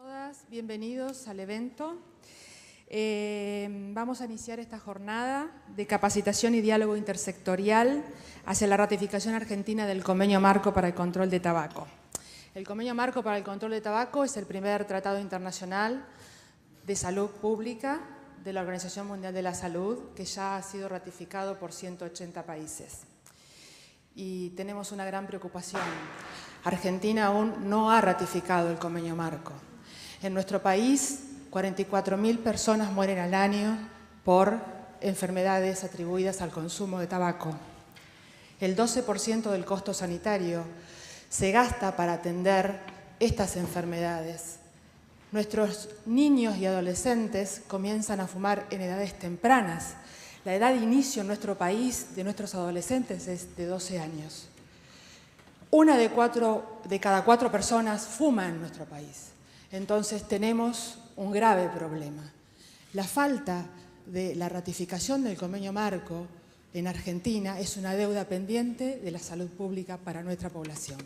Todas, bienvenidos al evento. Vamos a iniciar esta jornada de capacitación y diálogo intersectorial hacia la ratificación argentina del Convenio Marco para el Control de Tabaco. El Convenio Marco para el Control de Tabaco es el primer tratado internacional de salud pública de la Organización Mundial de la Salud, que ya ha sido ratificado por 180 países. Y tenemos una gran preocupación. Argentina aún no ha ratificado el Convenio Marco. En nuestro país, 44.000 personas mueren al año por enfermedades atribuidas al consumo de tabaco. El 12% del costo sanitario se gasta para atender estas enfermedades. Nuestros niños y adolescentes comienzan a fumar en edades tempranas. La edad de inicio en nuestro país de nuestros adolescentes es de 12 años. Una de cada cuatro personas fuma en nuestro país. Entonces tenemos un grave problema. La falta de la ratificación del Convenio Marco en Argentina es una deuda pendiente de la salud pública para nuestra población.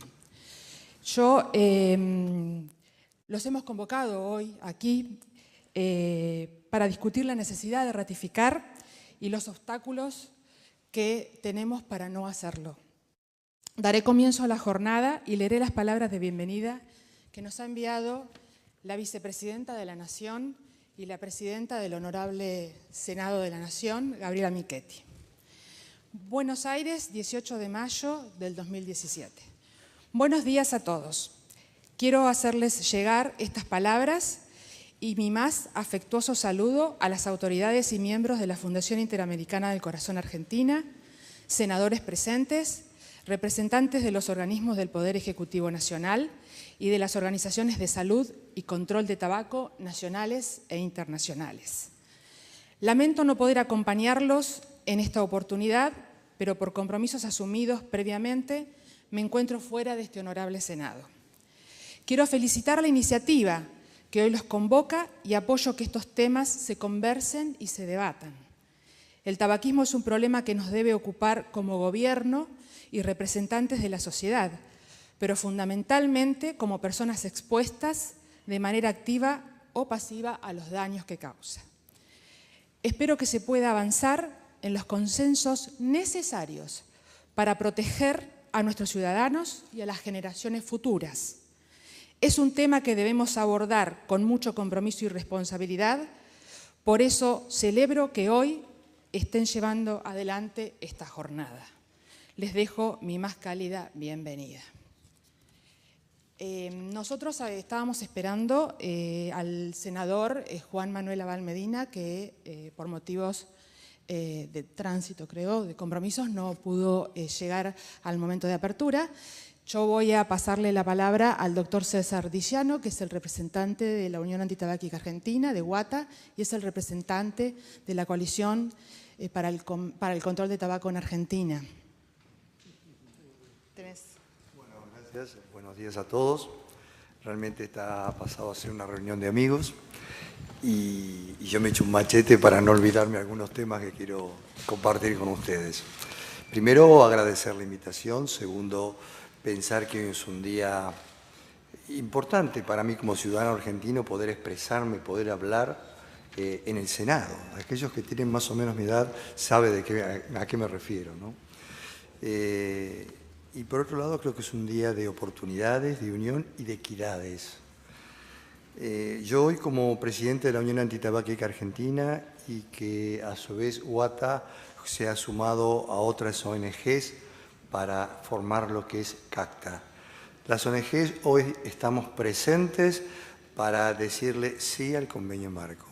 Los hemos convocado hoy aquí para discutir la necesidad de ratificar y los obstáculos que tenemos para no hacerlo. Daré comienzo a la jornada y leeré las palabras de bienvenida que nos ha enviado la vicepresidenta de la Nación y la presidenta del Honorable Senado de la Nación, Gabriela Michetti. Buenos Aires, 18 de mayo del 2017. Buenos días a todos. Quiero hacerles llegar estas palabras y mi más afectuoso saludo a las autoridades y miembros de la Fundación Interamericana del Corazón Argentina, senadores presentes, representantes de los organismos del Poder Ejecutivo Nacional y de las organizaciones de salud y control de tabaco nacionales e internacionales. Lamento no poder acompañarlos en esta oportunidad, pero por compromisos asumidos previamente me encuentro fuera de este honorable Senado. Quiero felicitar la iniciativa que hoy los convoca y apoyo que estos temas se conversen y se debatan. El tabaquismo es un problema que nos debe ocupar como gobierno y representantes de la sociedad, pero fundamentalmente como personas expuestas de manera activa o pasiva a los daños que causa. Espero que se pueda avanzar en los consensos necesarios para proteger a nuestros ciudadanos y a las generaciones futuras. Es un tema que debemos abordar con mucho compromiso y responsabilidad, por eso celebro que hoy estén llevando adelante esta jornada. Les dejo mi más cálida bienvenida. Nosotros estábamos esperando al senador Juan Manuel Abal Medina, que por motivos de tránsito, creo, de compromisos, no pudo llegar al momento de apertura. Yo voy a pasarle la palabra al doctor César Dillano, que es el representante de la Unión Antitabáquica Argentina, de UATA, y es el representante de la coalición para el control de tabaco en Argentina. Bueno, gracias. Buenos días a todos. Realmente ha pasado a ser una reunión de amigos y yo me he hecho un machete para no olvidarme algunos temas que quiero compartir con ustedes. Primero, agradecer la invitación. Segundo, pensar que hoy es un día importante para mí como ciudadano argentino poder expresarme, poder hablar en el Senado. Aquellos que tienen más o menos mi edad saben a qué me refiero, ¿no? Y por otro lado, creo que es un día de oportunidades, de unión y de equidades. Yo hoy, como presidente de la Unión Antitabáquica Argentina y que a su vez UATA se ha sumado a otras ONGs para formar lo que es CACTA. Las ONGs hoy estamos presentes para decirle sí al Convenio Marco.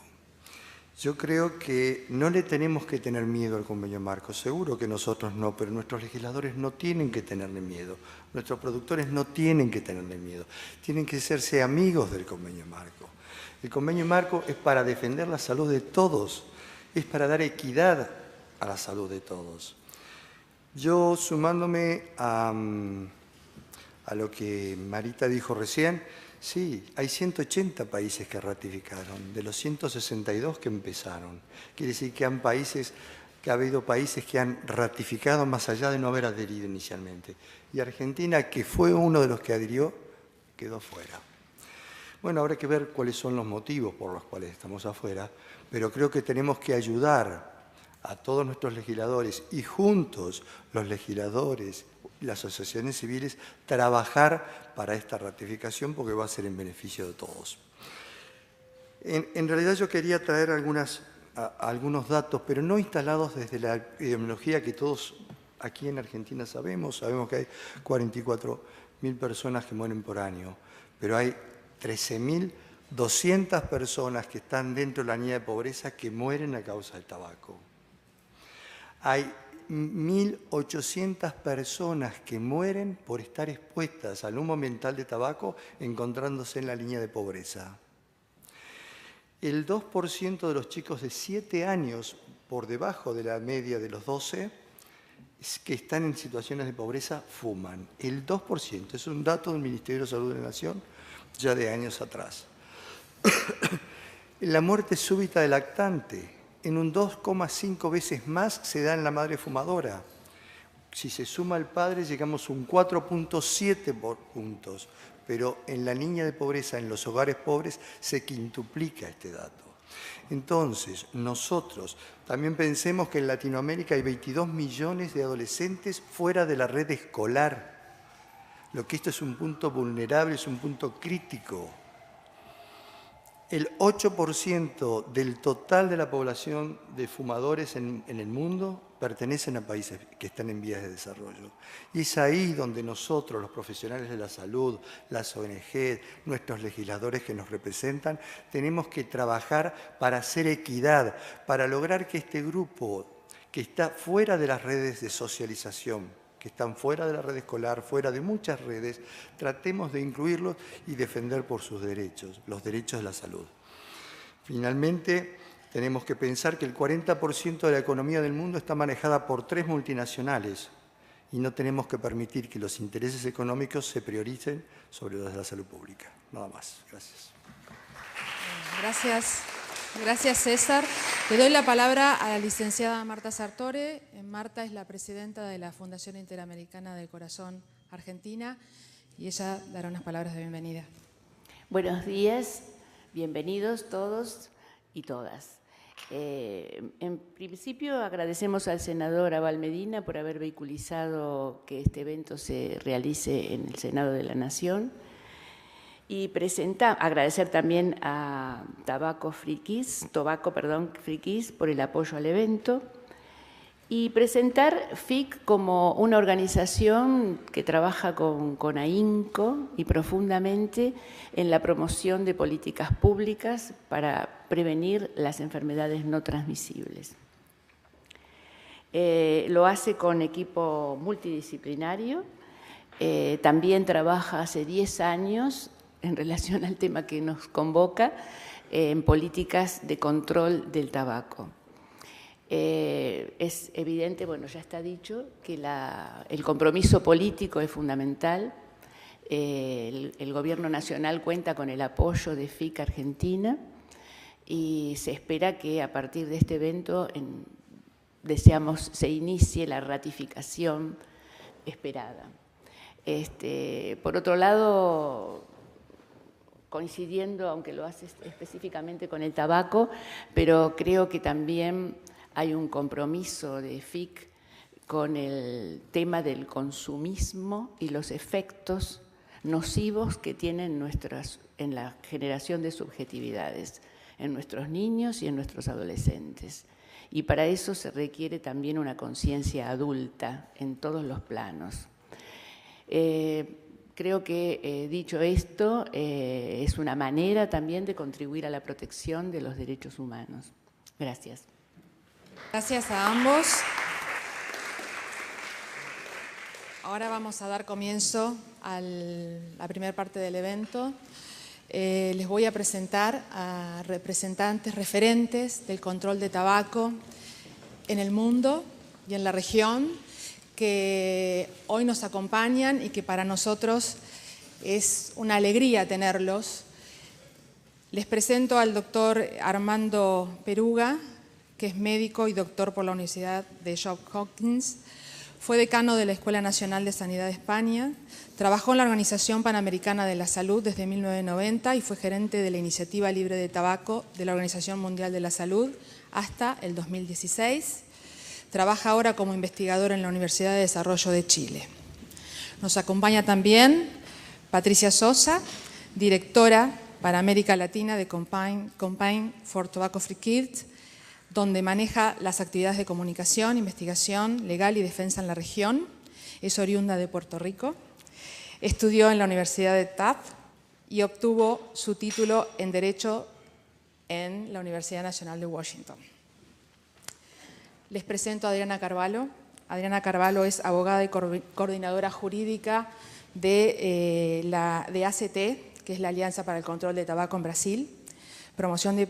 Yo creo que no le tenemos que tener miedo al Convenio Marco, seguro que nosotros no, pero nuestros legisladores no tienen que tenerle miedo, nuestros productores no tienen que tenerle miedo, tienen que hacerse amigos del Convenio Marco. El Convenio Marco es para defender la salud de todos, es para dar equidad a la salud de todos. Yo, sumándome a lo que Marita dijo recién, sí, hay 180 países que ratificaron, de los 162 que empezaron. Quiere decir que ha habido países que han ratificado más allá de no haber adherido inicialmente. Y Argentina, que fue uno de los que adhirió, quedó fuera. Bueno, habrá que ver cuáles son los motivos por los cuales estamos afuera, pero creo que tenemos que ayudar a todos nuestros legisladores y juntos los legisladores, las asociaciones civiles, trabajar para esta ratificación porque va a ser en beneficio de todos. En realidad yo quería traer algunos datos, pero no instalados desde la epidemiología que todos aquí en Argentina sabemos. Sabemos que hay 44.000 personas que mueren por año, pero hay 13.200 personas que están dentro de la línea de pobreza que mueren a causa del tabaco. Hay 1.800 personas que mueren por estar expuestas al humo ambiental de tabaco encontrándose en la línea de pobreza. El 2% de los chicos de 7 años, por debajo de la media de los 12, que están en situaciones de pobreza, fuman. El 2%, es un dato del Ministerio de Salud de la Nación ya de años atrás. La muerte súbita del lactante, en un 2,5 veces más se da en la madre fumadora. Si se suma al padre, llegamos a un 4,7 puntos, pero en la línea de pobreza, en los hogares pobres, se quintuplica este dato. Entonces, nosotros también pensemos que en Latinoamérica hay 22 millones de adolescentes fuera de la red escolar. Lo que esto es un punto vulnerable, es un punto crítico. El 8% del total de la población de fumadores en el mundo pertenecen a países que están en vías de desarrollo. Y es ahí donde nosotros, los profesionales de la salud, las ONG, nuestros legisladores que nos representan, tenemos que trabajar para hacer equidad, para lograr que este grupo que está fuera de las redes de socialización, que están fuera de la red escolar, fuera de muchas redes, tratemos de incluirlos y defender por sus derechos, los derechos de la salud. Finalmente, tenemos que pensar que el 40% de la economía del mundo está manejada por 3 multinacionales y no tenemos que permitir que los intereses económicos se prioricen sobre los de la salud pública. Nada más. Gracias. Gracias. Gracias, César. Le doy la palabra a la licenciada Marta Sartore. Marta es la presidenta de la Fundación Interamericana del Corazón Argentina y ella dará unas palabras de bienvenida. Buenos días, bienvenidos todos y todas. En principio agradecemos al senador Abal Medina por haber vehiculizado que este evento se realice en el Senado de la Nación. Y agradecer también a Tobacco Free Kids por el apoyo al evento y presentar FIC como una organización que trabaja con ahínco y profundamente en la promoción de políticas públicas para prevenir las enfermedades no transmisibles. Lo hace con equipo multidisciplinario, también trabaja hace 10 años en relación al tema que nos convoca, en políticas de control del tabaco. Es evidente, bueno, ya está dicho, que el compromiso político es fundamental. El Gobierno Nacional cuenta con el apoyo de FIC Argentina y se espera que a partir de este evento se inicie la ratificación esperada. Por otro lado, coincidiendo, aunque lo hace específicamente con el tabaco, pero creo que también hay un compromiso de FIC con el tema del consumismo y los efectos nocivos que tienen en la generación de subjetividades, en nuestros niños y en nuestros adolescentes. Y para eso se requiere también una conciencia adulta en todos los planos. Creo que, dicho esto, es una manera también de contribuir a la protección de los derechos humanos. Gracias. Gracias a ambos. Ahora vamos a dar comienzo a la primera parte del evento. Les voy a presentar a representantes, referentes del control de tabaco en el mundo y en la región, que hoy nos acompañan y que para nosotros es una alegría tenerlos. Les presento al doctor Armando Peruga, que es médico y doctor por la Universidad de Johns Hopkins. Fue decano de la Escuela Nacional de Sanidad de España, trabajó en la Organización Panamericana de la Salud desde 1990 y fue gerente de la Iniciativa Libre de Tabaco de la Organización Mundial de la Salud hasta el 2016. Trabaja ahora como investigador en la Universidad de Desarrollo de Chile. Nos acompaña también Patricia Sosa, directora para América Latina de Campaign for Tobacco Free Kids, donde maneja las actividades de comunicación, investigación, legal y defensa en la región. Es oriunda de Puerto Rico. Estudió en la Universidad de Tufts y obtuvo su título en Derecho en la Universidad Nacional de Washington. Les presento a Adriana Carvalho. Adriana Carvalho es abogada y coordinadora jurídica de ACT, que es la Alianza para el Control de Tabaco en Brasil, promoción de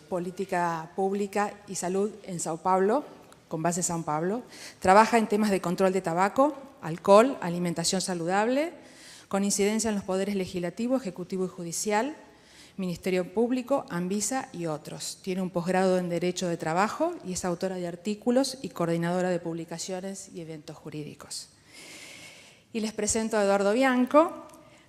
política pública y salud en Sao Paulo, con base en Sao Paulo. Trabaja en temas de control de tabaco, alcohol, alimentación saludable, con incidencia en los poderes legislativo, ejecutivo y judicial, Ministerio Público, Anvisa y otros. Tiene un posgrado en Derecho de Trabajo y es autora de artículos y coordinadora de publicaciones y eventos jurídicos. Y les presento a Eduardo Bianco,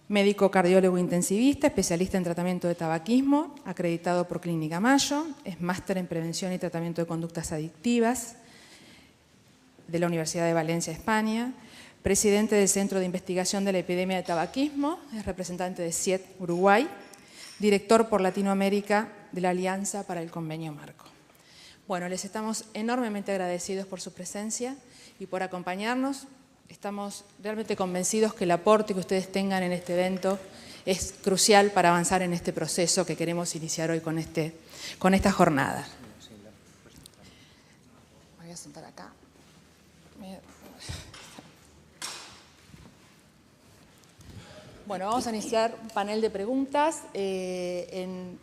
médico cardiólogo intensivista, especialista en tratamiento de tabaquismo, acreditado por Clínica Mayo, es máster en prevención y tratamiento de conductas adictivas de la Universidad de Valencia, España, presidente del Centro de Investigación de la Epidemia de Tabaquismo, es representante de CIET Uruguay, director por Latinoamérica de la Alianza para el Convenio Marco. Bueno, les estamos enormemente agradecidos por su presencia y por acompañarnos. Estamos realmente convencidos que el aporte que ustedes tengan en este evento es crucial para avanzar en este proceso que queremos iniciar hoy con esta jornada. Me voy a sentar acá. Bueno, vamos a iniciar un panel de preguntas.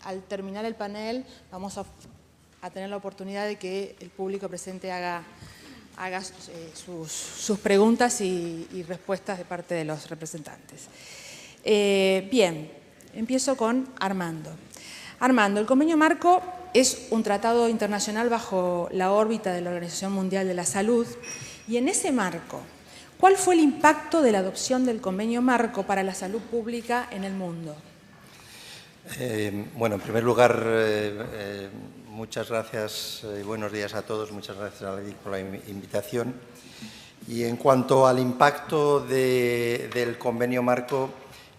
Al terminar el panel vamos a tener la oportunidad de que el público presente haga sus preguntas y respuestas de parte de los representantes. Bien, empiezo con Armando. Armando, el Convenio Marco es un tratado internacional bajo la órbita de la Organización Mundial de la Salud y en ese marco, ¿cuál fue el impacto de la adopción del Convenio Marco para la salud pública en el mundo? Bueno, en primer lugar, muchas gracias y buenos días a todos. Muchas gracias a la DIC por la invitación. Y en cuanto al impacto del Convenio Marco,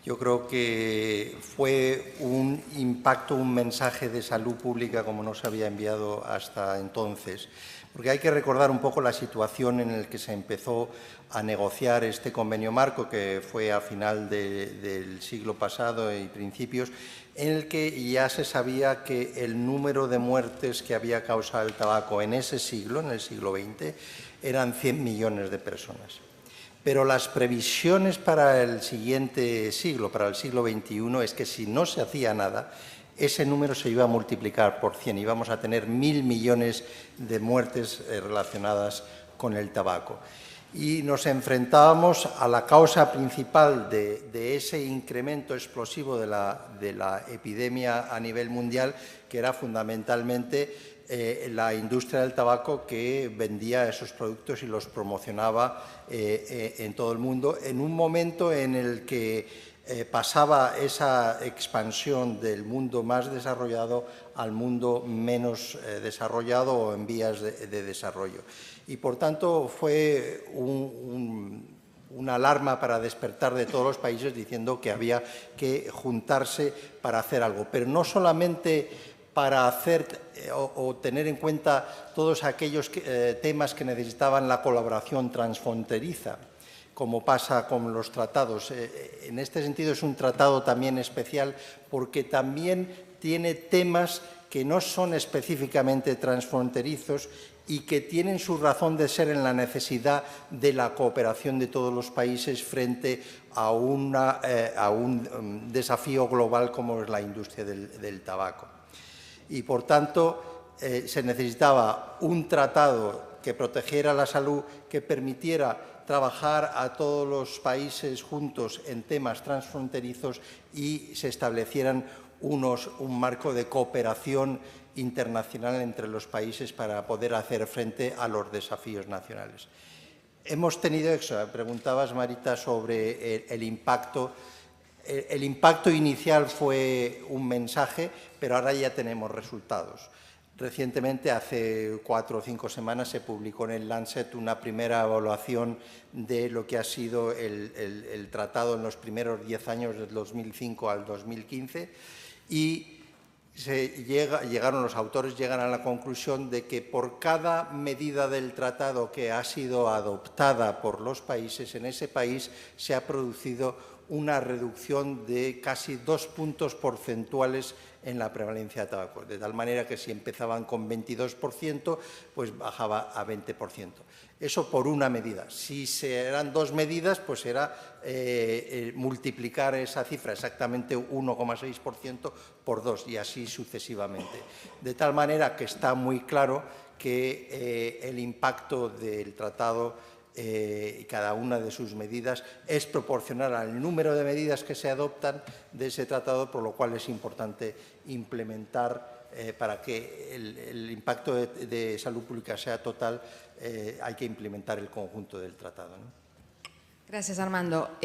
yo creo que fue un impacto, un mensaje de salud pública como no se había enviado hasta entonces. Porque hay que recordar un poco la situación en la que se empezó a negociar este Convenio Marco, que fue a final del siglo pasado y principios, en el que ya se sabía que el número de muertes que había causado el tabaco en ese siglo, en el siglo XX, eran 100 millones de personas. Pero las previsiones para el siguiente siglo, para el siglo XXI, es que si no se hacía nada, ese número se iba a multiplicar por 100 y íbamos a tener 1.000 millones de muertes relacionadas con el tabaco. Y nos enfrentábamos a la causa principal de ese incremento explosivo de la epidemia a nivel mundial, que era fundamentalmente la industria del tabaco, que vendía esos productos y los promocionaba en todo el mundo, en un momento en el que pasaba esa expansión del mundo más desarrollado al mundo menos desarrollado o en vías de desarrollo. Y, por tanto, fue una alarma para despertar de todos los países diciendo que había que juntarse para hacer algo. Pero no solamente para hacer o tener en cuenta todos aquellos temas que necesitaban la colaboración transfronteriza, como pasa con los tratados. En este sentido es un tratado también especial porque también tiene temas que no son específicamente transfronterizos y que tienen su razón de ser en la necesidad de la cooperación de todos los países frente a un desafío global como es la industria del tabaco. Y, por tanto, se necesitaba un tratado que protegiera la salud, que permitiera trabajar a todos los países juntos en temas transfronterizos y se establecieran un marco de cooperación internacional entre los países para poder hacer frente a los desafíos nacionales. hemos tenido eso. Preguntabas, Marita, sobre el impacto. El impacto inicial fue un mensaje, pero ahora ya tenemos resultados. Recientemente, hace 4 o 5 semanas, se publicó en el Lancet una primera evaluación de lo que ha sido el tratado en los primeros 10 años, del 2005 al 2015, y los autores llegan a la conclusión de que por cada medida del tratado que ha sido adoptada por los países, en ese país se ha producido una reducción de casi 2 puntos porcentuales en la prevalencia de tabaco, de tal manera que si empezaban con 22%, pues bajaba a 20%. Eso por una medida. Si eran 2 medidas, pues era multiplicar esa cifra, exactamente 1,6% por 2, y así sucesivamente. De tal manera que está muy claro que el impacto del tratado y cada una de sus medidas es proporcional al número de medidas que se adoptan de ese tratado, por lo cual es importante implementar, para que el impacto de salud pública sea total, hay que implementar el conjunto del tratado, ¿no? Gracias, Armando.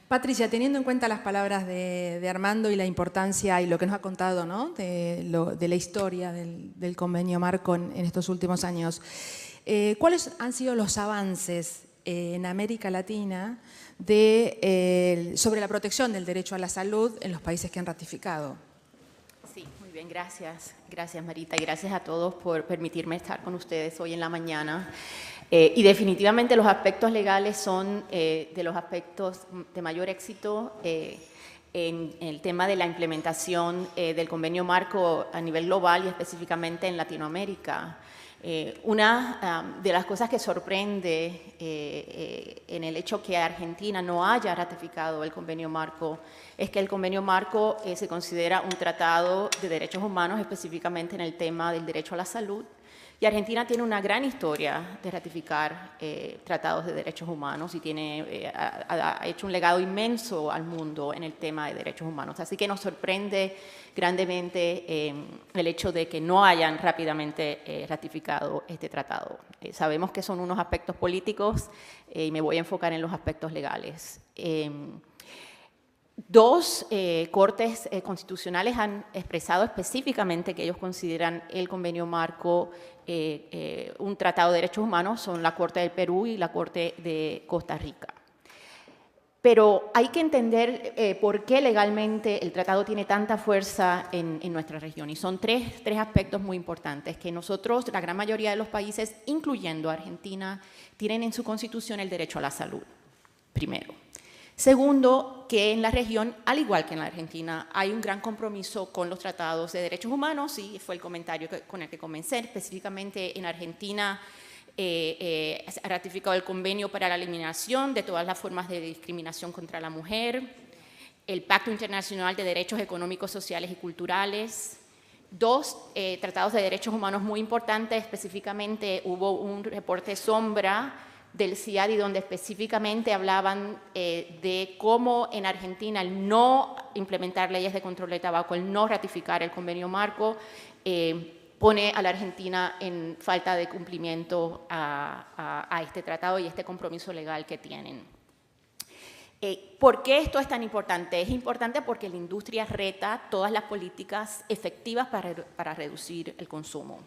Patricia, teniendo en cuenta las palabras de Armando y la importancia y lo que nos ha contado, ¿no?, de la historia del convenio marco en estos últimos años, ¿cuáles han sido los avances en América Latina sobre la protección del derecho a la salud en los países que han ratificado? Sí, muy bien, gracias. Gracias, Marita, y gracias a todos por permitirme estar con ustedes hoy en la mañana. Y definitivamente los aspectos legales son de los aspectos de mayor éxito en el tema de la implementación del convenio marco a nivel global y específicamente en Latinoamérica. Una de las cosas que sorprende en el hecho que Argentina no haya ratificado el convenio marco es que el convenio marco se considera un tratado de derechos humanos, específicamente en el tema del derecho a la salud. Y Argentina tiene una gran historia de ratificar tratados de derechos humanos y ha hecho un legado inmenso al mundo en el tema de derechos humanos. Así que nos sorprende grandemente el hecho de que no hayan rápidamente ratificado este tratado. Sabemos que son unos aspectos políticos y me voy a enfocar en los aspectos legales. 2 cortes constitucionales han expresado específicamente que ellos consideran el convenio marco un tratado de derechos humanos, son la Corte del Perú y la Corte de Costa Rica. Pero hay que entender por qué legalmente el tratado tiene tanta fuerza en nuestra región. Y son tres aspectos muy importantes que nosotros, la gran mayoría de los países, incluyendo Argentina, tienen en su constitución el derecho a la salud, primero. Segundo, que en la región, al igual que en la Argentina, hay un gran compromiso con los tratados de derechos humanos, y fue el comentario con el que comencé. Específicamente en Argentina ha ratificado el convenio para la eliminación de todas las formas de discriminación contra la mujer, el Pacto Internacional de Derechos Económicos, Sociales y Culturales. 2 tratados de derechos humanos muy importantes, específicamente hubo un reporte sombra del CIADI, donde específicamente hablaban de cómo en Argentina el no implementar leyes de control de tabaco, el no ratificar el convenio marco, pone a la Argentina en falta de cumplimiento a este tratado y este compromiso legal que tienen. ¿Por qué esto es tan importante? Es importante porque la industria reta todas las políticas efectivas para reducir el consumo.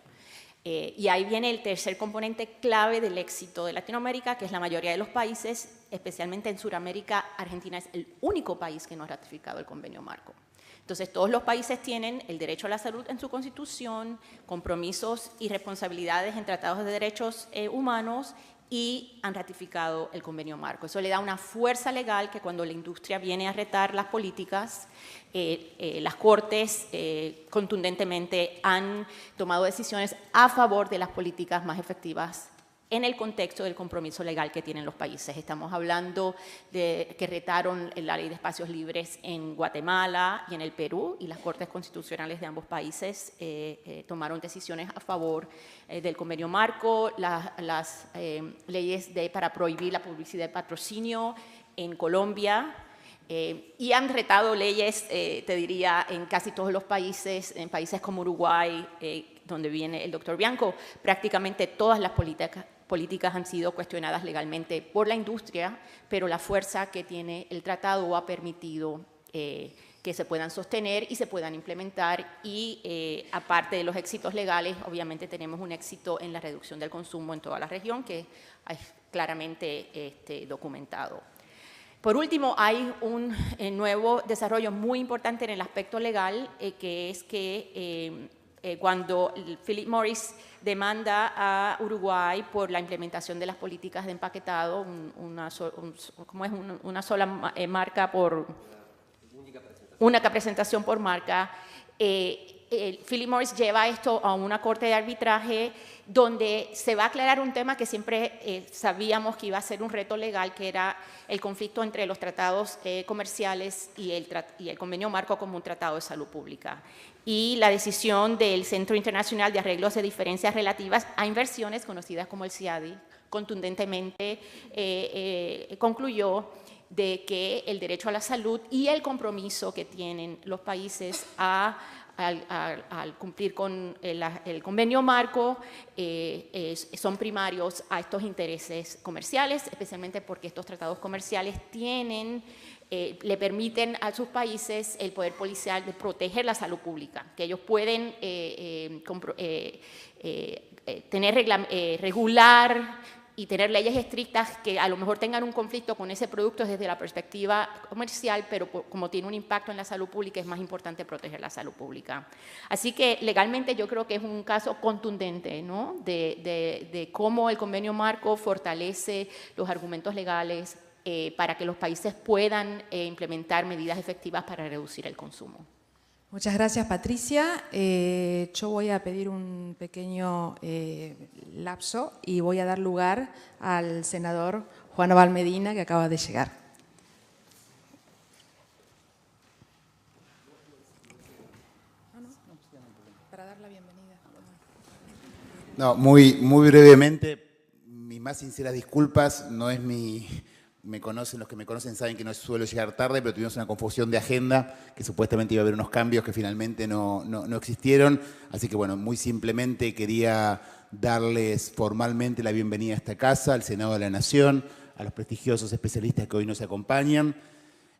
Y ahí viene el tercer componente clave del éxito de Latinoamérica, que es la mayoría de los países, especialmente en Sudamérica. Argentina es el único país que no ha ratificado el convenio marco. Entonces, todos los países tienen el derecho a la salud en su constitución, compromisos y responsabilidades en tratados de derechos humanos, y han ratificado el convenio marco. Eso le da una fuerza legal que cuando la industria viene a retar las políticas, las Cortes contundentemente han tomado decisiones a favor de las políticas más efectivas en el contexto del compromiso legal que tienen los países. Estamos hablando de que retaron la ley de espacios libres en Guatemala y en el Perú, y las Cortes Constitucionales de ambos países tomaron decisiones a favor del convenio marco, las leyes para prohibir la publicidad de patrocinio en Colombia, y han retado leyes, te diría, en casi todos los países, en países como Uruguay, donde viene el doctor Bianco. Prácticamente todas las políticas han sido cuestionadas legalmente por la industria, pero la fuerza que tiene el tratado ha permitido que se puedan sostener y se puedan implementar y aparte de los éxitos legales, obviamente tenemos un éxito en la reducción del consumo en toda la región que es claramente documentado. Por último, hay un nuevo desarrollo muy importante en el aspecto legal, que es que cuando Philip Morris demanda a Uruguay por la implementación de las políticas de empaquetado, una sola marca por única presentación por marca, Philip Morris lleva esto a una corte de arbitraje donde se va a aclarar un tema que siempre sabíamos que iba a ser un reto legal, que era el conflicto entre los tratados comerciales y el convenio marco como un tratado de salud pública. Y la decisión del Centro Internacional de Arreglos de Diferencias Relativas a Inversiones, conocidas como el CIADI, contundentemente concluyó de que el derecho a la salud y el compromiso que tienen los países al cumplir con el convenio marco son primarios a estos intereses comerciales, especialmente porque estos tratados comerciales le permiten a sus países el poder policial de proteger la salud pública, que ellos pueden regular y tener leyes estrictas que a lo mejor tengan un conflicto con ese producto desde la perspectiva comercial, pero como tiene un impacto en la salud pública, es más importante proteger la salud pública. Así que legalmente yo creo que es un caso contundente, ¿no?, de cómo el convenio marco fortalece los argumentos legales para que los países puedan implementar medidas efectivas para reducir el consumo. Muchas gracias, Patricia. Yo voy a pedir un pequeño lapso y voy a dar lugar al senador Juan Abal Medina, que acaba de llegar. Para dar la bienvenida. No, muy brevemente, mis más sinceras disculpas, no es los que me conocen saben que no suelo llegar tarde, pero tuvimos una confusión de agenda, que supuestamente iba a haber unos cambios que finalmente no existieron. Así que bueno, muy simplemente quería darles formalmente la bienvenida a esta casa, al Senado de la Nación, a los prestigiosos especialistas que hoy nos acompañan,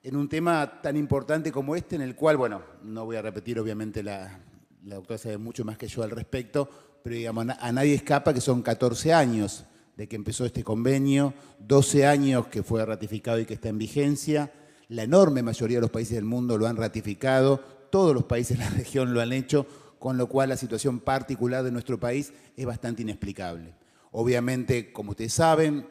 en un tema tan importante como este, en el cual, bueno, no voy a repetir, obviamente la doctora sabe mucho más que yo al respecto, pero digamos, a nadie escapa que son 14 años de que empezó este convenio, 12 años que fue ratificado y que está en vigencia. La enorme mayoría de los países del mundo lo han ratificado, todos los países de la región lo han hecho, con lo cual la situación particular de nuestro país es bastante inexplicable. Obviamente, como ustedes saben,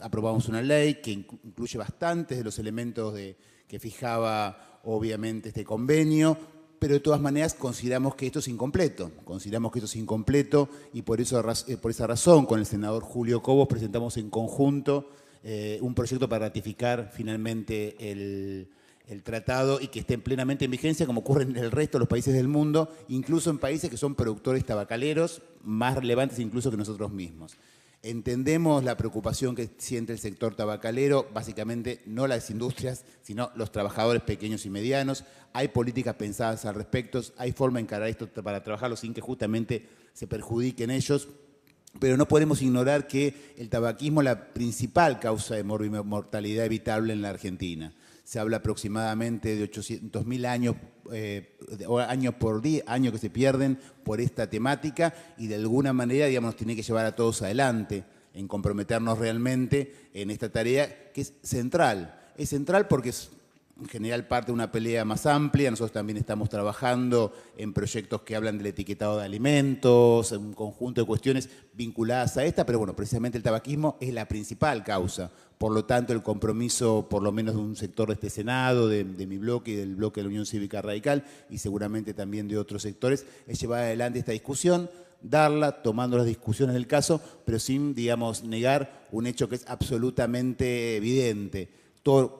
aprobamos una ley que incluye bastantes de los elementos que fijaba obviamente este convenio, pero de todas maneras consideramos que esto es incompleto. Y por esa razón, con el senador Julio Cobos presentamos en conjunto un proyecto para ratificar finalmente el tratado y que esté plenamente en vigencia, como ocurre en el resto de los países del mundo, incluso en países que son productores tabacaleros, más relevantes incluso que nosotros mismos. Entendemos la preocupación que siente el sector tabacalero, básicamente no las industrias, sino los trabajadores pequeños y medianos. Hay políticas pensadas al respecto, hay forma de encarar esto para trabajarlo sin que justamente se perjudiquen ellos, pero no podemos ignorar que el tabaquismo es la principal causa de mortalidad evitable en la Argentina. Se habla aproximadamente de 800.000 años por día, años que se pierden por esta temática y de alguna manera, digamos, nos tiene que llevar a todos adelante en comprometernos realmente en esta tarea que es central. Es central porque es en general parte de una pelea más amplia. Nosotros también estamos trabajando en proyectos que hablan del etiquetado de alimentos, en un conjunto de cuestiones vinculadas a esta, pero bueno, precisamente el tabaquismo es la principal causa. Por lo tanto, el compromiso, por lo menos de un sector de este Senado, de mi bloque y del bloque de la Unión Cívica Radical, y seguramente también de otros sectores, es llevar adelante esta discusión, darla, tomando las discusiones del caso, pero sin, digamos, negar un hecho que es absolutamente evidente.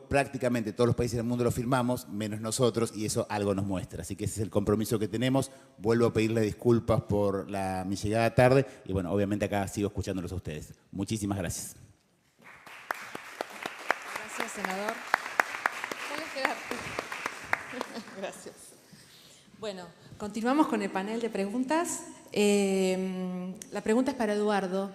Prácticamente todos los países del mundo lo firmamos, menos nosotros, y eso algo nos muestra. Así que ese es el compromiso que tenemos. Vuelvo a pedirle disculpas por mi llegada tarde, y bueno, obviamente acá sigo escuchándolos a ustedes. Muchísimas gracias. Gracias, senador. ¿Puedes quedarte? Gracias. Bueno, continuamos con el panel de preguntas. La pregunta es para Eduardo.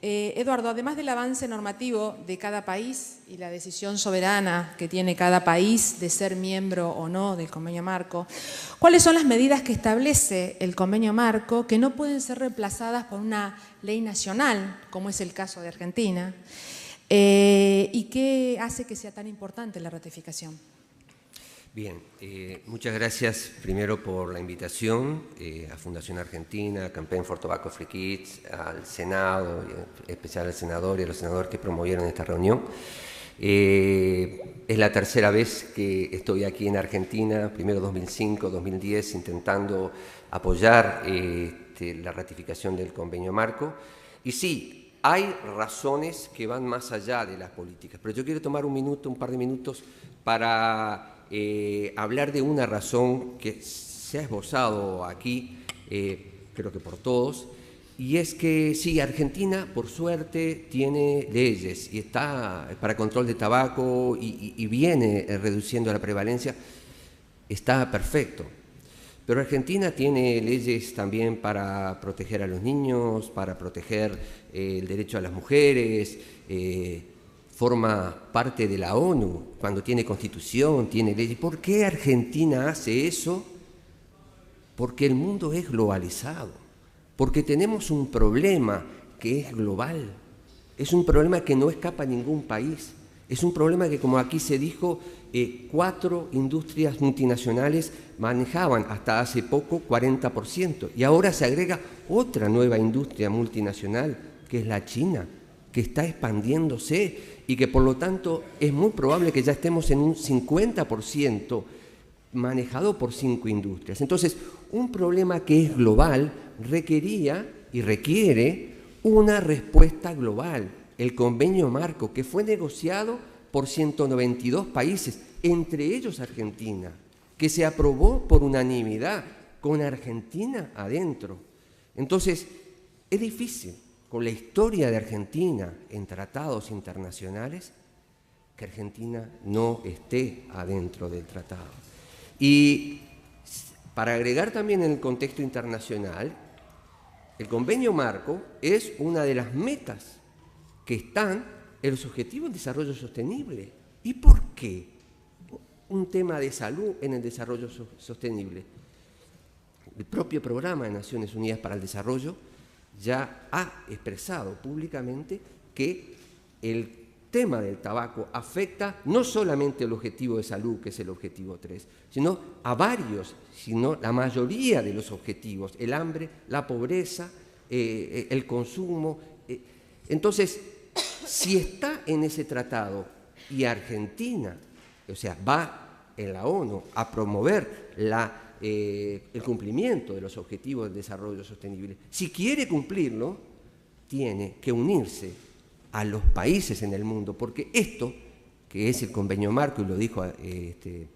Eduardo, además del avance normativo de cada país y la decisión soberana que tiene cada país de ser miembro o no del convenio marco, ¿cuáles son las medidas que establece el convenio marco que no pueden ser reemplazadas por una ley nacional, como es el caso de Argentina? ¿Y qué hace que sea tan importante la ratificación? Bien, muchas gracias primero por la invitación a Fundación Argentina, Campaign for Tobacco Free Kids, al Senado, en especial al senador y a los senadores que promovieron esta reunión. Es la tercera vez que estoy aquí en Argentina, primero 2005, 2010, intentando apoyar la ratificación del convenio marco. Y sí, hay razones que van más allá de las políticas, pero yo quiero tomar un par de minutos para hablar de una razón que se ha esbozado aquí, creo que por todos, y es que sí, Argentina, por suerte, tiene leyes y está para control de tabaco y viene reduciendo la prevalencia, está perfecto. Pero Argentina tiene leyes también para proteger a los niños, para proteger el derecho a las mujeres, forma parte de la ONU, cuando tiene constitución, tiene leyes. ¿Por qué Argentina hace eso? Porque el mundo es globalizado, porque tenemos un problema que es global, es un problema que no escapa a ningún país, es un problema que, como aquí se dijo, 4 industrias multinacionales manejaban hasta hace poco 40%, y ahora se agrega otra nueva industria multinacional, que es la China, que está expandiéndose y que por lo tanto es muy probable que ya estemos en un 50% manejado por 5 industrias. Entonces, un problema que es global requería y requiere una respuesta global. El convenio marco, que fue negociado por 192 países, entre ellos Argentina, que se aprobó por unanimidad, con Argentina adentro. Entonces, es difícil, con la historia de Argentina en tratados internacionales, que Argentina no esté adentro del tratado. Y para agregar también en el contexto internacional, el convenio marco es una de las metas que están en los Objetivos de Desarrollo Sostenible. ¿Y por qué un tema de salud en el desarrollo sostenible? El propio Programa de Naciones Unidas para el Desarrollo ya ha expresado públicamente que el tema del tabaco afecta no solamente el objetivo de salud, que es el objetivo 3, sino a varios, sino la mayoría de los objetivos, el hambre, la pobreza, el consumo. Entonces, si está en ese tratado y Argentina, o sea, va en la ONU a promover el cumplimiento de los objetivos del desarrollo sostenible, si quiere cumplirlo, tiene que unirse a los países en el mundo, porque esto, que es el convenio marco, y lo dijo el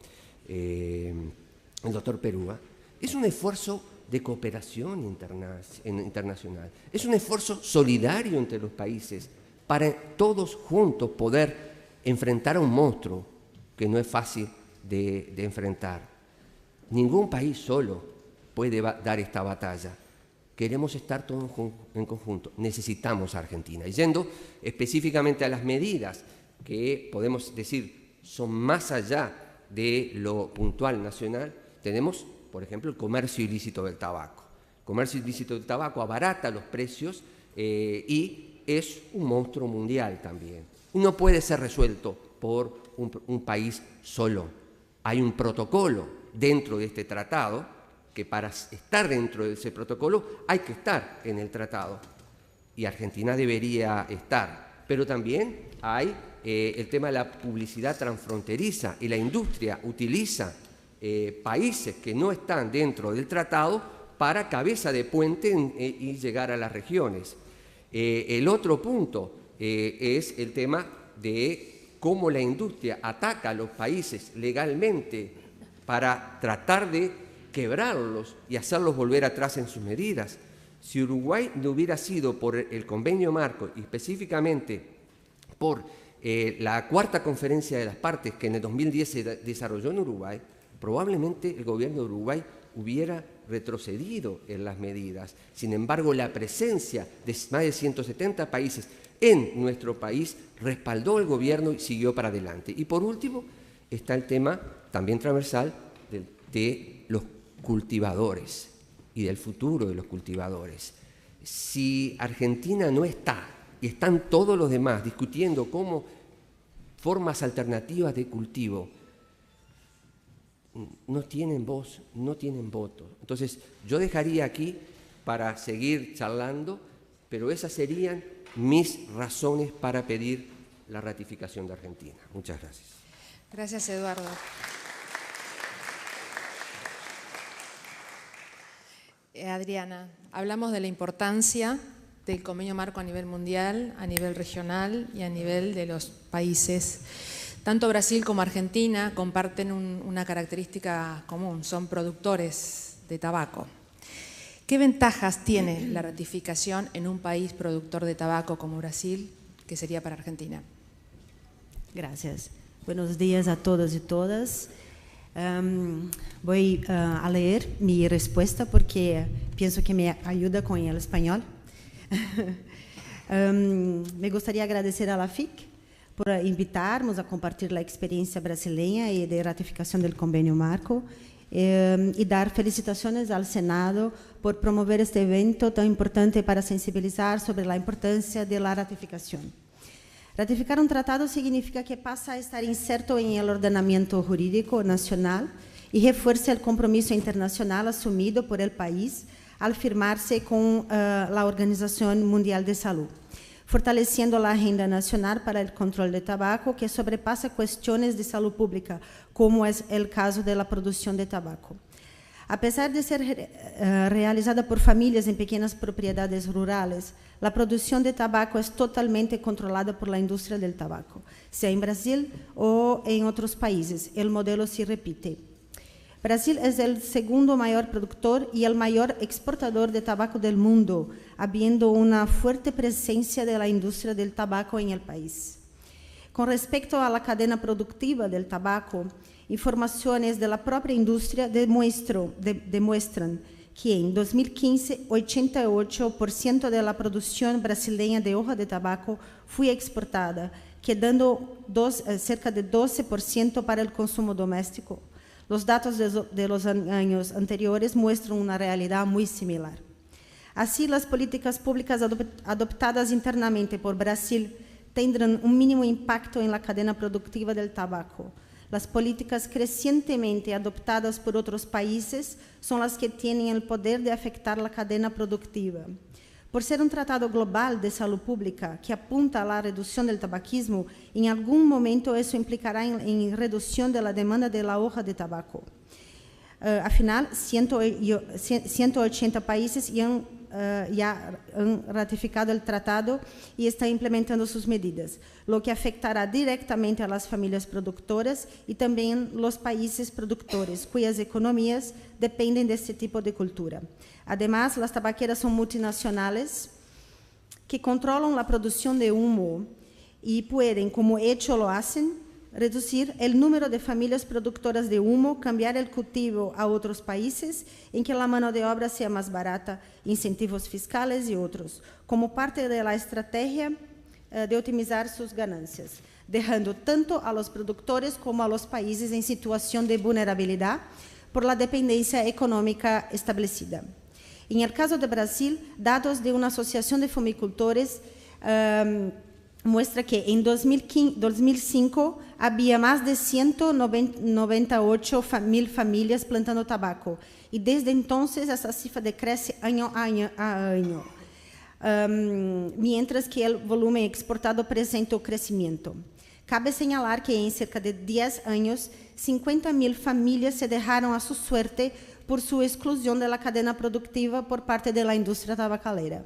doctor Perúa, es un esfuerzo de cooperación internacional, es un esfuerzo solidario entre los países para todos juntos poder enfrentar a un monstruo que no es fácil de enfrentar. Ningún país solo puede dar esta batalla. Queremos estar todos en conjunto. Necesitamos a Argentina. Y yendo específicamente a las medidas que podemos decir son más allá de lo puntual nacional, tenemos, por ejemplo, el comercio ilícito del tabaco. El comercio ilícito del tabaco abarata los precios y es un monstruo mundial también. No puede ser resuelto por un país solo. Hay un protocolo dentro de este tratado, que para estar dentro de ese protocolo hay que estar en el tratado, y Argentina debería estar. Pero también hay el tema de la publicidad transfronteriza, y la industria utiliza países que no están dentro del tratado para cabeza de puente y llegar a las regiones. El otro punto es el tema de cómo la industria ataca a los países legalmente para tratar de quebrarlos y hacerlos volver atrás en sus medidas. Si Uruguay no hubiera sido por el convenio marco y específicamente por la cuarta conferencia de las partes que en el 2010 se desarrolló en Uruguay, probablemente el gobierno de Uruguay hubiera retrocedido en las medidas. Sin embargo, la presencia de más de 170 países en nuestro país respaldó al gobierno y siguió para adelante. Y por último, está el tema también transversal de los cultivadores y del futuro de los cultivadores. Si Argentina no está, y están todos los demás discutiendo cómo formas alternativas de cultivo, no tienen voz, no tienen voto. Entonces, yo dejaría aquí para seguir charlando, pero esas serían mis razones para pedir la ratificación de Argentina. Muchas gracias. Gracias, Eduardo. Adriana, hablamos de la importancia del convenio marco a nivel mundial, a nivel regional y a nivel de los países. Tanto Brasil como Argentina comparten una característica común, son productores de tabaco. ¿Qué ventajas tiene la ratificación en un país productor de tabaco como Brasil, que sería para Argentina? Gracias. Buenos días a todos y todas. Voy a leer mi respuesta porque pienso que me ayuda con el español. Me gustaría agradecer a la FIC por invitarnos a compartilhar a experiência brasileira e de ratificação do convênio marco e dar felicitações ao Senado por promover este evento tão importante para sensibilizar sobre a importância da ratificação. Ratificar um tratado significa que passa a estar inserto em el ordenamento jurídico nacional e reforça o compromisso internacional assumido por el país al firmarse com a Organização Mundial de Saúde, fortalecendo a agenda nacional para o controle de tabaco, que sobrepassa questões de saúde pública, como é o caso da produção de tabaco. Apesar de ser realizada por famílias em pequenas propriedades rurais, a produção de tabaco é totalmente controlada por a indústria do tabaco, seja em Brasil ou em outros países. O modelo se repite. Brasil é o segundo maior produtor e o maior exportador de tabaco do mundo, havendo uma forte presença da indústria do tabaco em el país. Com respeito à cadena produtiva do tabaco, informações da própria indústria demonstram que em 2015, 88% da produção brasileira de hoja de tabaco foi exportada, quedando cerca de 12% para o consumo doméstico. Os dados de los anos anteriores mostram uma realidade muito similar. Assim, as políticas públicas adoptadas internamente por Brasil tendrão um mínimo impacto na cadena produtiva do tabaco. As políticas crescentemente adoptadas por outros países são as que têm o poder de afetar a cadena produtiva. Por ser um tratado global de saúde pública que apunta à redução do tabaquismo, em algum momento isso implicará em redução da demanda de la hoja de tabaco. Afinal, 180 países já han ratificado o tratado e estão implementando suas medidas, o que afetará diretamente a las famílias produtoras e também os países produtores, cujas economias dependem deste tipo de cultura. Además, as tabaqueras são multinacionais que controlam a produção de humo e podem, como hecho lo hacen, reduzir o número de famílias produtoras de humo, cambiar o cultivo a outros países em que a mão de obra seja mais barata, incentivos fiscais e outros, como parte da estratégia de otimizar suas ganâncias, deixando tanto a los produtores como a los países em situação de vulnerabilidade por la dependência econômica estabelecida. Em el caso de Brasil, dados de uma associação de fumicultores muestra que em 2005 havia mais de 198.000 famílias plantando tabaco e desde então essa cifra decresce ano a ano, mientras que o volume exportado apresenta o crescimento. Cabe señalar que em cerca de 10 anos, 50.000 famílias se deixaram a sua suerte por sua exclusão da cadena produtiva por parte da indústria tabacalera.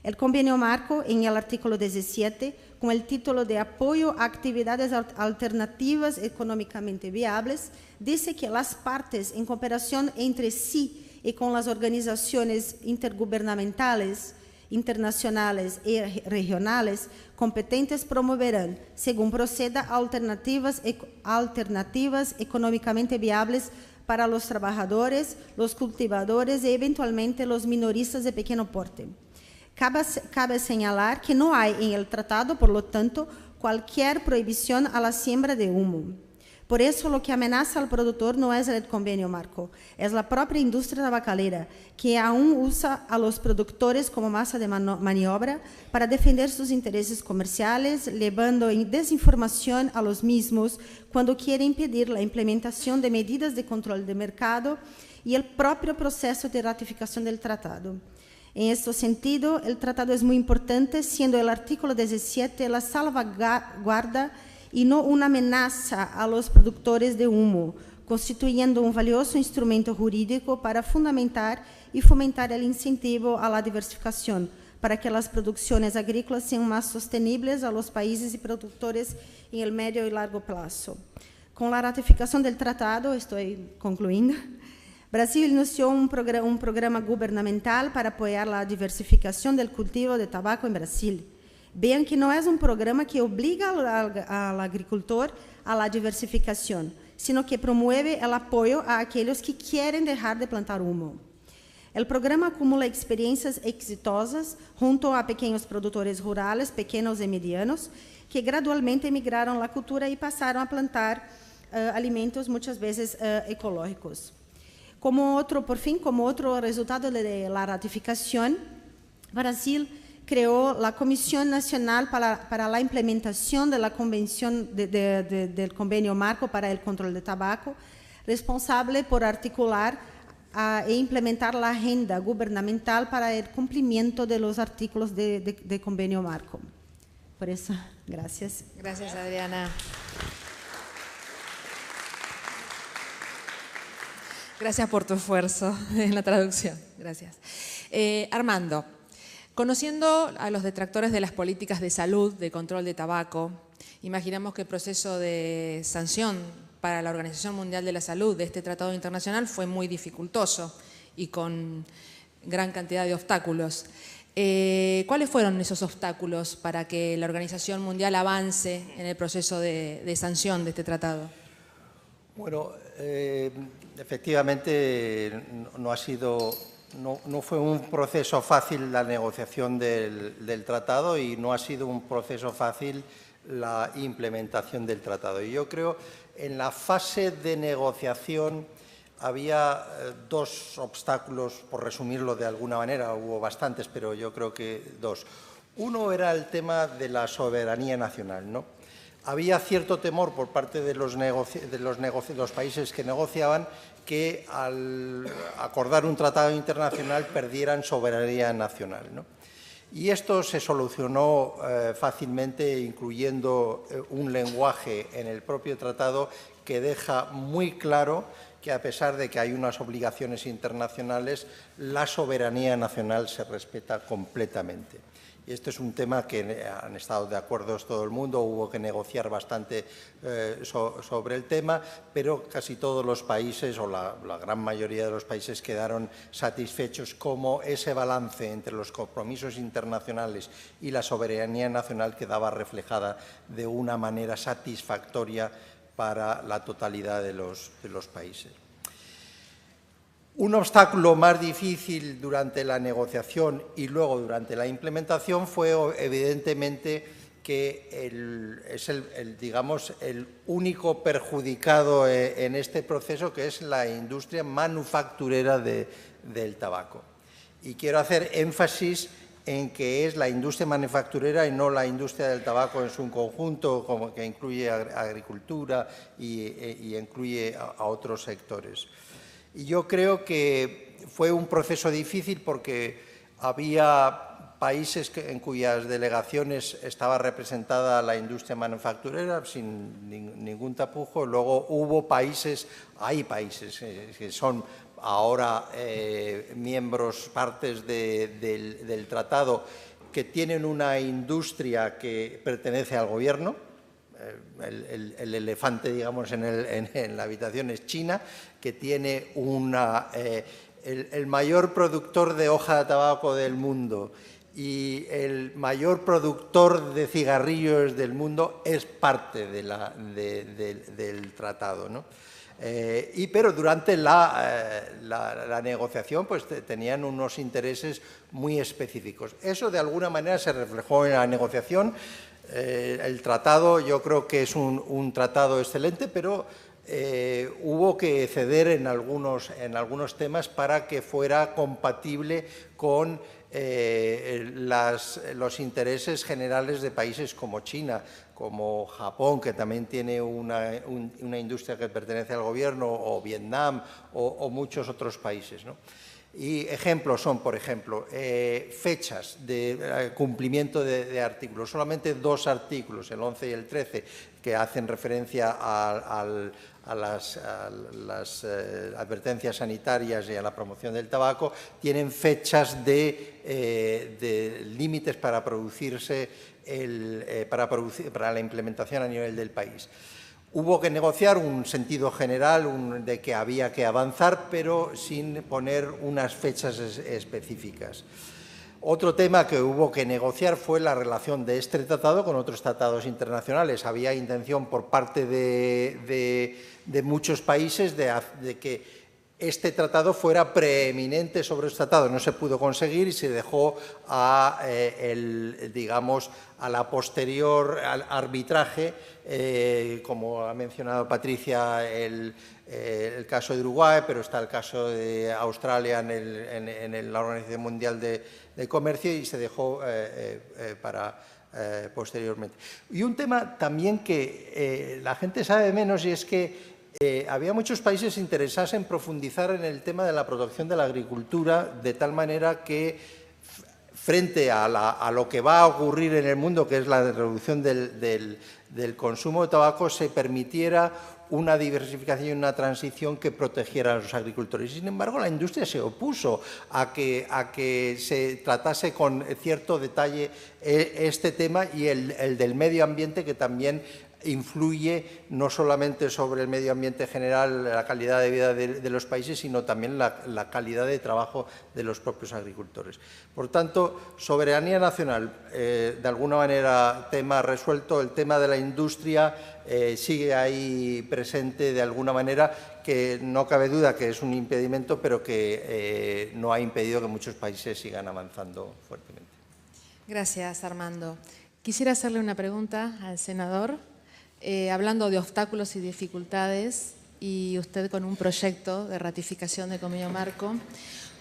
O convênio marco, em el artículo 17, com o título de Apoio a Atividades Alternativas Económicamente Viables, diz que as partes, em cooperação entre si e com as organizações intergovernamentais, internacionais e regionais competentes promoverão, según proceda, alternativas económicamente viables para los trabajadores, los cultivadores y eventualmente los minoristas de pequeño porte. Cabe señalar que no hay en el tratado, por lo tanto, cualquier prohibición a la siembra de humo. Por eso, lo que amenaza al productor no es el convenio marco, es la propia industria tabacalera, que aún usa a los productores como masa de maniobra para defender sus intereses comerciales, llevando desinformación a los mismos cuando quiere impedir la implementación de medidas de control de mercado y el propio proceso de ratificación del tratado. En este sentido, el tratado es muy importante, siendo el artículo 17 la salvaguarda y no una amenaza a los productores de humo, constituyendo un valioso instrumento jurídico para fundamentar y fomentar el incentivo a la diversificación, para que las producciones agrícolas sean más sostenibles a los países y productores en el medio y largo plazo. Con la ratificación del tratado, estoy concluyendo, Brasil inició un programa gubernamental para apoyar la diversificación del cultivo de tabaco en Brasil. Vean que no es un programa que obliga al agricultor a la diversificación, sino que promueve el apoyo a aquellos que quieren dejar de plantar humo. El programa acumula experiencias exitosas junto a pequeños productores rurales, pequeños y medianos, que gradualmente migraron la cultura y pasaron a plantar alimentos muchas veces ecológicos. Como otro resultado de la ratificación, Brasil creó la Comisión Nacional para la Implementación de la Convención del Convenio Marco para el Control de Tabaco, responsable por articular e implementar la agenda gubernamental para el cumplimiento de los artículos de Convenio Marco. Por eso, gracias. Gracias, Adriana. Gracias por tu esfuerzo en la traducción. Gracias. Armando, conociendo a los detractores de las políticas de salud, de control de tabaco, imaginamos que el proceso de sanción para la Organización Mundial de la Salud de este tratado internacional fue muy dificultoso y con gran cantidad de obstáculos. ¿Cuáles fueron esos obstáculos para que la Organización Mundial avance en el proceso de sanción de este tratado? Bueno, efectivamente no fue un proceso fácil la negociación del tratado y no ha sido un proceso fácil la implementación del tratado. Y yo creo en la fase de negociación había dos obstáculos, por resumirlo de alguna manera, hubo bastantes, pero yo creo que dos. Uno era el tema de la soberanía nacional, ¿no? Había cierto temor por parte de los países que negociaban que al acordar un tratado internacional perdieran soberanía nacional, ¿no? Y esto se solucionó fácilmente incluyendo un lenguaje en el propio tratado que deja muy claro que a pesar de que hay unas obligaciones internacionales, la soberanía nacional se respeta completamente. Y este es un tema que han estado de acuerdo todo el mundo, hubo que negociar bastante sobre el tema, pero casi todos los países, o la gran mayoría de los países, quedaron satisfechos como ese balance entre los compromisos internacionales y la soberanía nacional quedaba reflejada de una manera satisfactoria para la totalidad de los países. Un obstáculo más difícil durante la negociación y luego durante la implementación fue evidentemente que es el único perjudicado en este proceso, que es la industria manufacturera del tabaco. Y quiero hacer énfasis en que es la industria manufacturera y no la industria del tabaco en su conjunto, como que incluye agricultura y incluye a otros sectores. Y yo creo que fue un proceso difícil porque había países en cuyas delegaciones estaba representada la industria manufacturera sin ningún tapujo. Luego hay países que son ahora miembros, partes del tratado, que tienen una industria que pertenece al gobierno. El elefante, digamos, en la habitación es China, que tiene el mayor productor de hoja de tabaco del mundo y el mayor productor de cigarrillos del mundo, es parte del tratado, ¿no? Pero durante la negociación pues tenían unos intereses muy específicos. Eso de alguna manera se reflejó en la negociación. El tratado yo creo que es un tratado excelente, pero hubo que ceder en algunos temas para que fuera compatible con los intereses generales de países como China, como Japón, que también tiene una industria que pertenece al gobierno, o Vietnam, o muchos otros países, ¿no? Y ejemplos son, por ejemplo, fechas de cumplimiento de artículos. Solamente 2 artículos, el 11 y el 13, que hacen referencia a las advertencias sanitarias y a la promoción del tabaco, tienen fechas de límites para producirse, para la implementación a nivel del país. Hubo que negociar un sentido general de que había que avanzar, pero sin poner unas fechas específicas. Otro tema que hubo que negociar fue la relación de este tratado con otros tratados internacionales. Había intención por parte de muchos países de que este tratado fuera preeminente sobre los tratados. No se pudo conseguir y se dejó digamos, a la posterior al arbitraje, como ha mencionado Patricia, el caso de Uruguay, pero está el caso de Australia en la Organización Mundial de Comercio, y se dejó para posteriormente. Y un tema también que la gente sabe menos, y es que había muchos países interesados en profundizar en el tema de la protección de la agricultura, de tal manera que frente a lo que va a ocurrir en el mundo, que es la reducción del consumo de tabaco, se permitiera una diversificación y una transición que protegiera a los agricultores. Sin embargo, la industria se opuso a que se tratase con cierto detalle este tema, y el del medio ambiente, que también influye no solamente sobre el medio ambiente general, la calidad de vida de los países, sino también la calidad de trabajo de los propios agricultores. Por tanto, soberanía nacional, de alguna manera, tema resuelto. El tema de la industria sigue ahí presente de alguna manera, que no cabe duda que es un impedimento, pero que no ha impedido que muchos países sigan avanzando fuertemente. Gracias, Armando. Quisiera hacerle una pregunta al senador. Hablando de obstáculos y dificultades, y usted con un proyecto de ratificación del convenio marco,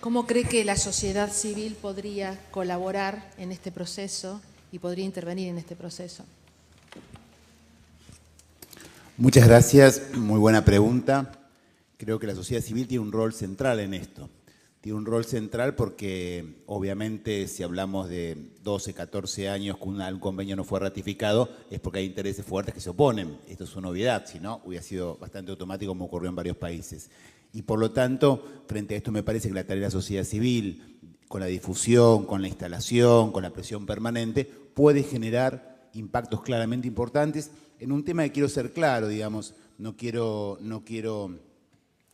¿cómo cree que la sociedad civil podría colaborar en este proceso y podría intervenir en este proceso? Muchas gracias, muy buena pregunta. Creo que la sociedad civil tiene un rol central en esto. Tiene un rol central porque, obviamente, si hablamos de 12, 14 años que un convenio no fue ratificado, es porque hay intereses fuertes que se oponen. Esto es una novedad, si no, hubiera sido bastante automático, como ocurrió en varios países. Y por lo tanto, frente a esto, me parece que la tarea de la sociedad civil, con la difusión, con la instalación, con la presión permanente, puede generar impactos claramente importantes en un tema que quiero ser claro, digamos, no quiero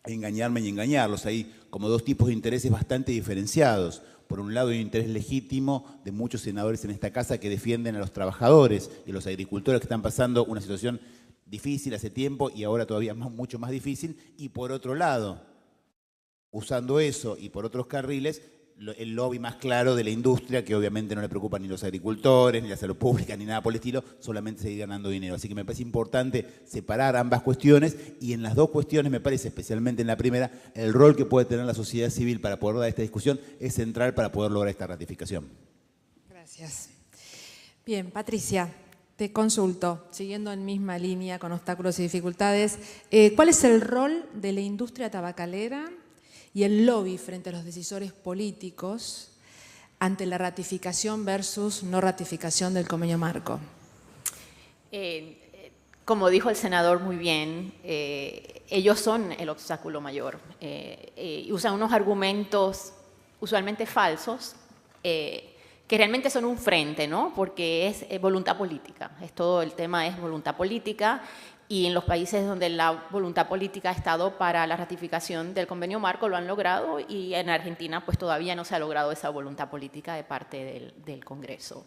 engañarme ni engañarlos. Hay como 2 tipos de intereses bastante diferenciados. Por un lado, hay un interés legítimo de muchos senadores en esta casa que defienden a los trabajadores y a los agricultores que están pasando una situación difícil hace tiempo y ahora todavía mucho más difícil. Y por otro lado, usando eso y por otros carriles, el lobby más claro de la industria, que obviamente no le preocupan ni los agricultores, ni la salud pública, ni nada por el estilo, solamente seguir ganando dinero. Así que me parece importante separar ambas cuestiones, y en las 2 cuestiones, me parece, especialmente en la primera, el rol que puede tener la sociedad civil para poder dar esta discusión es central para poder lograr esta ratificación. Gracias. Bien, Patricia, te consulto, siguiendo en misma línea con obstáculos y dificultades, ¿cuál es el rol de la industria tabacalera y el lobby frente a los decisores políticos ante la ratificación versus no ratificación del convenio marco? Como dijo el senador muy bien, ellos son el obstáculo mayor. Usan unos argumentos usualmente falsos, que realmente son un frente, ¿no? Porque es voluntad política. Todo el tema es voluntad política. Y en los países donde la voluntad política ha estado para la ratificación del convenio marco lo han logrado, y en Argentina pues todavía no se ha logrado esa voluntad política de parte del Congreso.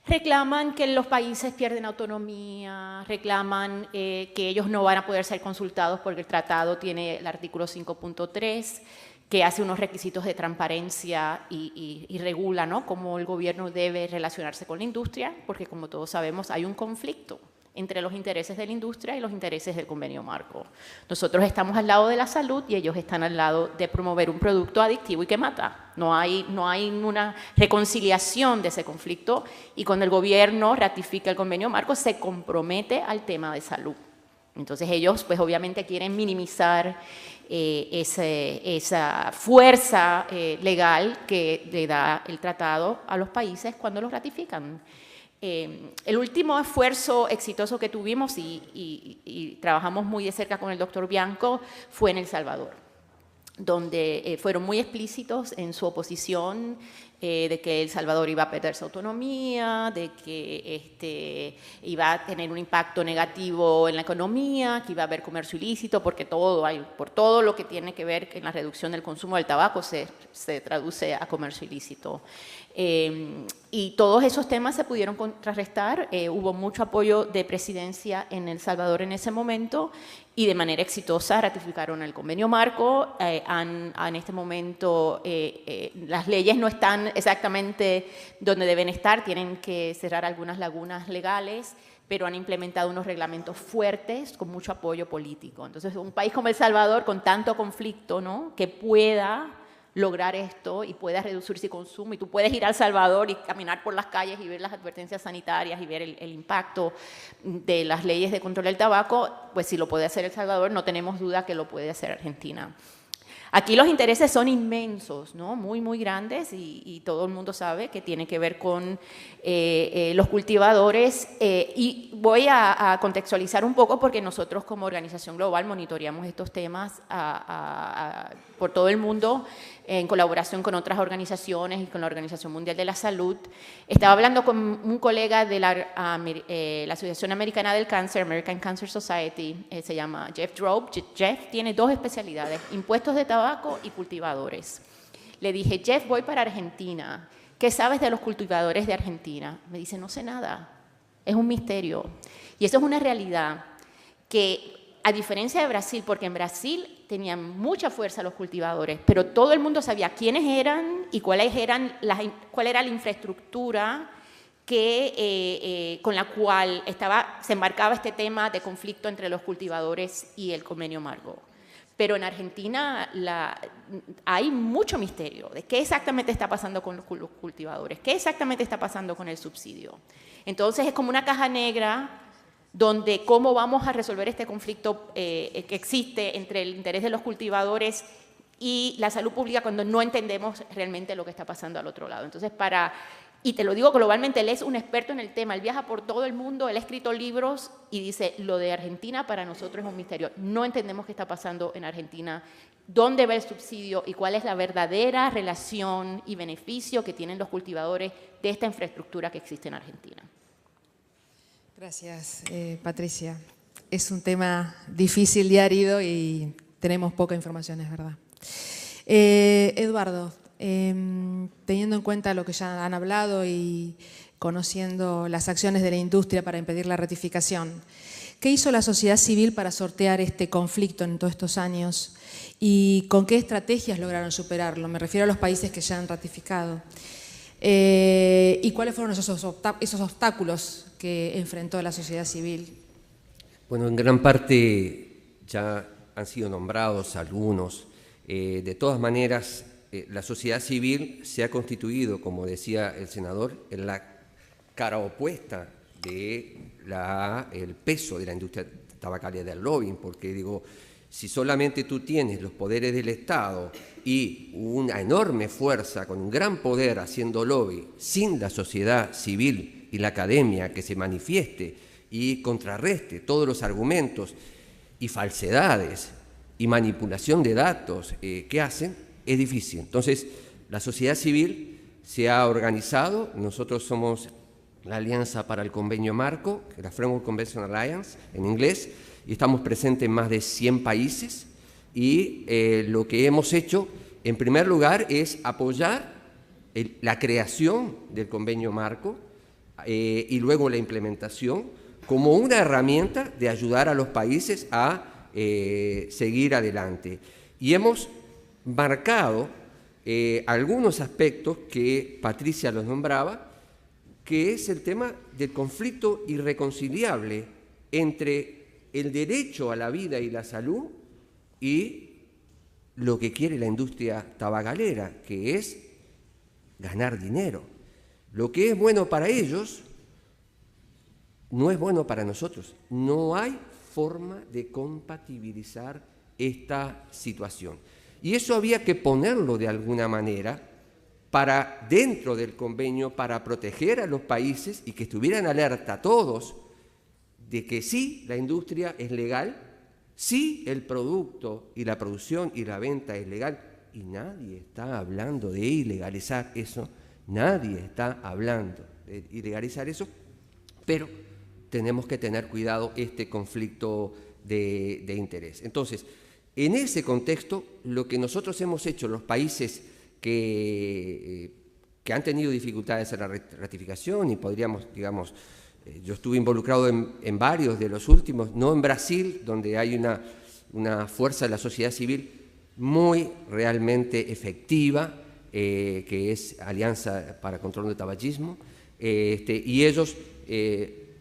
Reclaman que los países pierden autonomía, reclaman que ellos no van a poder ser consultados porque el tratado tiene el artículo 5.3, que hace unos requisitos de transparencia y regula, ¿no?, cómo el gobierno debe relacionarse con la industria, porque como todos sabemos hay un conflicto entre los intereses de la industria y los intereses del convenio marco. Nosotros estamos al lado de la salud y ellos están al lado de promover un producto adictivo y que mata. No hay una reconciliación de ese conflicto, y cuando el gobierno ratifica el convenio marco se compromete al tema de salud. Entonces ellos pues obviamente quieren minimizar esa fuerza legal que le da el tratado a los países cuando los ratifican. El último esfuerzo exitoso que tuvimos y trabajamos muy de cerca con el doctor Bianco fue en El Salvador, donde fueron muy explícitos en su oposición de que El Salvador iba a perder su autonomía, de que iba a tener un impacto negativo en la economía, que iba a haber comercio ilícito, porque por todo lo que tiene que ver en la reducción del consumo del tabaco se traduce a comercio ilícito. Y todos esos temas se pudieron contrarrestar, hubo mucho apoyo de presidencia en El Salvador en ese momento y de manera exitosa ratificaron el convenio marco. En este momento las leyes no están exactamente donde deben estar, tienen que cerrar algunas lagunas legales, pero han implementado unos reglamentos fuertes con mucho apoyo político. Entonces, un país como El Salvador, con tanto conflicto, ¿no?, que pueda lograr esto y pueda reducir su consumo, y tú puedes ir a El Salvador y caminar por las calles y ver las advertencias sanitarias y ver el impacto de las leyes de control del tabaco, pues si lo puede hacer El Salvador, no tenemos duda que lo puede hacer Argentina. Aquí los intereses son inmensos, ¿no?, muy, muy grandes, y todo el mundo sabe que tiene que ver con los cultivadores. Y voy a contextualizar un poco porque nosotros como organización global monitoreamos estos temas por todo el mundo en colaboración con otras organizaciones y con la Organización Mundial de la Salud. Estaba hablando con un colega de la Asociación Americana del Cáncer, American Cancer Society, se llama Jeff Drobe. Jeff tiene dos especialidades, impuestos de tabaco y cultivadores. Le dije, Jeff, voy para Argentina, ¿qué sabes de los cultivadores de Argentina? Me dice, no sé nada, es un misterio. Y eso es una realidad que, a diferencia de Brasil, porque en Brasil tenían mucha fuerza los cultivadores, pero todo el mundo sabía quiénes eran y cuál era la infraestructura con la cual se enmarcaba este tema de conflicto entre los cultivadores y el convenio marco. Pero en Argentina hay mucho misterio de qué exactamente está pasando con los cultivadores, qué exactamente está pasando con el subsidio. Entonces es como una caja negra donde cómo vamos a resolver este conflicto que existe entre el interés de los cultivadores y la salud pública cuando no entendemos realmente lo que está pasando al otro lado. Entonces, y te lo digo globalmente, él es un experto en el tema, él viaja por todo el mundo, él ha escrito libros y dice, lo de Argentina para nosotros es un misterio, no entendemos qué está pasando en Argentina, dónde va el subsidio y cuál es la verdadera relación y beneficio que tienen los cultivadores de esta infraestructura que existe en Argentina. Gracias, Patricia. Es un tema difícil y árido y tenemos poca información, es verdad. Eduardo, teniendo en cuenta lo que ya han hablado y conociendo las acciones de la industria para impedir la ratificación, ¿qué hizo la sociedad civil para sortear este conflicto en todos estos años? ¿Y con qué estrategias lograron superarlo? Me refiero a los países que ya han ratificado. ¿Y cuáles fueron esos obstáculos que enfrentó la sociedad civil? Bueno, en gran parte ya han sido nombrados algunos. De todas maneras, la sociedad civil se ha constituido, como decía el senador, en la cara opuesta del peso de la industria tabacalera del lobbying, porque digo, si solamente tú tienes los poderes del Estado y una enorme fuerza con un gran poder haciendo lobby, sin la sociedad civil y la academia que se manifieste y contrarreste todos los argumentos y falsedades y manipulación de datos que hacen, es difícil. Entonces, la sociedad civil se ha organizado, nosotros somos la Alianza para el Convenio Marco, la Framework Convention Alliance en inglés, y estamos presentes en más de 100 países, y lo que hemos hecho, en primer lugar, es apoyar la creación del Convenio Marco, y luego la implementación como una herramienta de ayudar a los países a seguir adelante. Y hemos marcado algunos aspectos que Patricia los nombraba, que es el tema del conflicto irreconciliable entre el derecho a la vida y la salud y lo que quiere la industria tabacalera, que es ganar dinero. Lo que es bueno para ellos no es bueno para nosotros. No hay forma de compatibilizar esta situación. Y eso había que ponerlo de alguna manera para dentro del convenio, para proteger a los países y que estuvieran alerta todos de que sí, la industria es legal, sí, el producto y la producción y la venta es legal, y nadie está hablando de ilegalizar eso, nadie está hablando de ilegalizar eso, pero tenemos que tener cuidado este conflicto de interés. Entonces, en ese contexto, lo que nosotros hemos hecho, los países que han tenido dificultades en la ratificación, y podríamos, digamos, yo estuve involucrado en varios de los últimos, no en Brasil, donde hay una fuerza de la sociedad civil muy realmente efectiva, que es Alianza para el Control del Tabaquismo, y ellos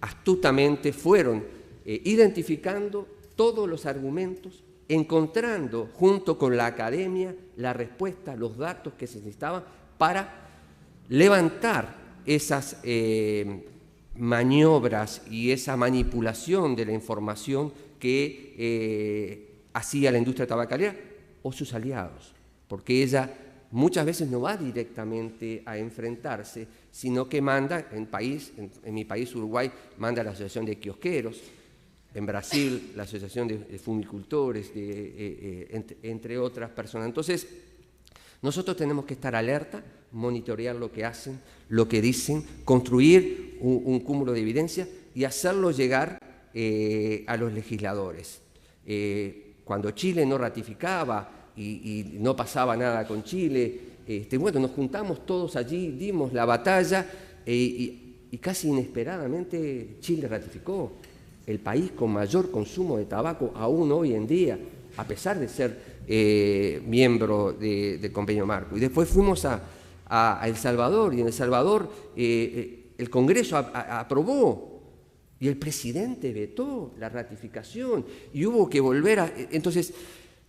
astutamente fueron identificando todos los argumentos, encontrando junto con la academia la respuesta, los datos que se necesitaban para levantar esas maniobras y esa manipulación de la información que hacía la industria tabacalera o sus aliados, porque ella muchas veces no va directamente a enfrentarse, sino que manda en mi país, Uruguay, manda la Asociación de Kiosqueros, en Brasil la Asociación de Fumicultores, entre otras personas. Entonces, nosotros tenemos que estar alerta, monitorear lo que hacen, lo que dicen, construir un cúmulo de evidencia y hacerlo llegar a los legisladores. Cuando Chile no ratificaba y no pasaba nada con Chile, bueno, nos juntamos todos allí, dimos la batalla y casi inesperadamente Chile ratificó. El país con mayor consumo de tabaco aún hoy en día, a pesar de ser miembro del convenio marco. Y después fuimos a El Salvador, y en El Salvador el Congreso aprobó y el presidente vetó la ratificación y hubo que volver a... Entonces,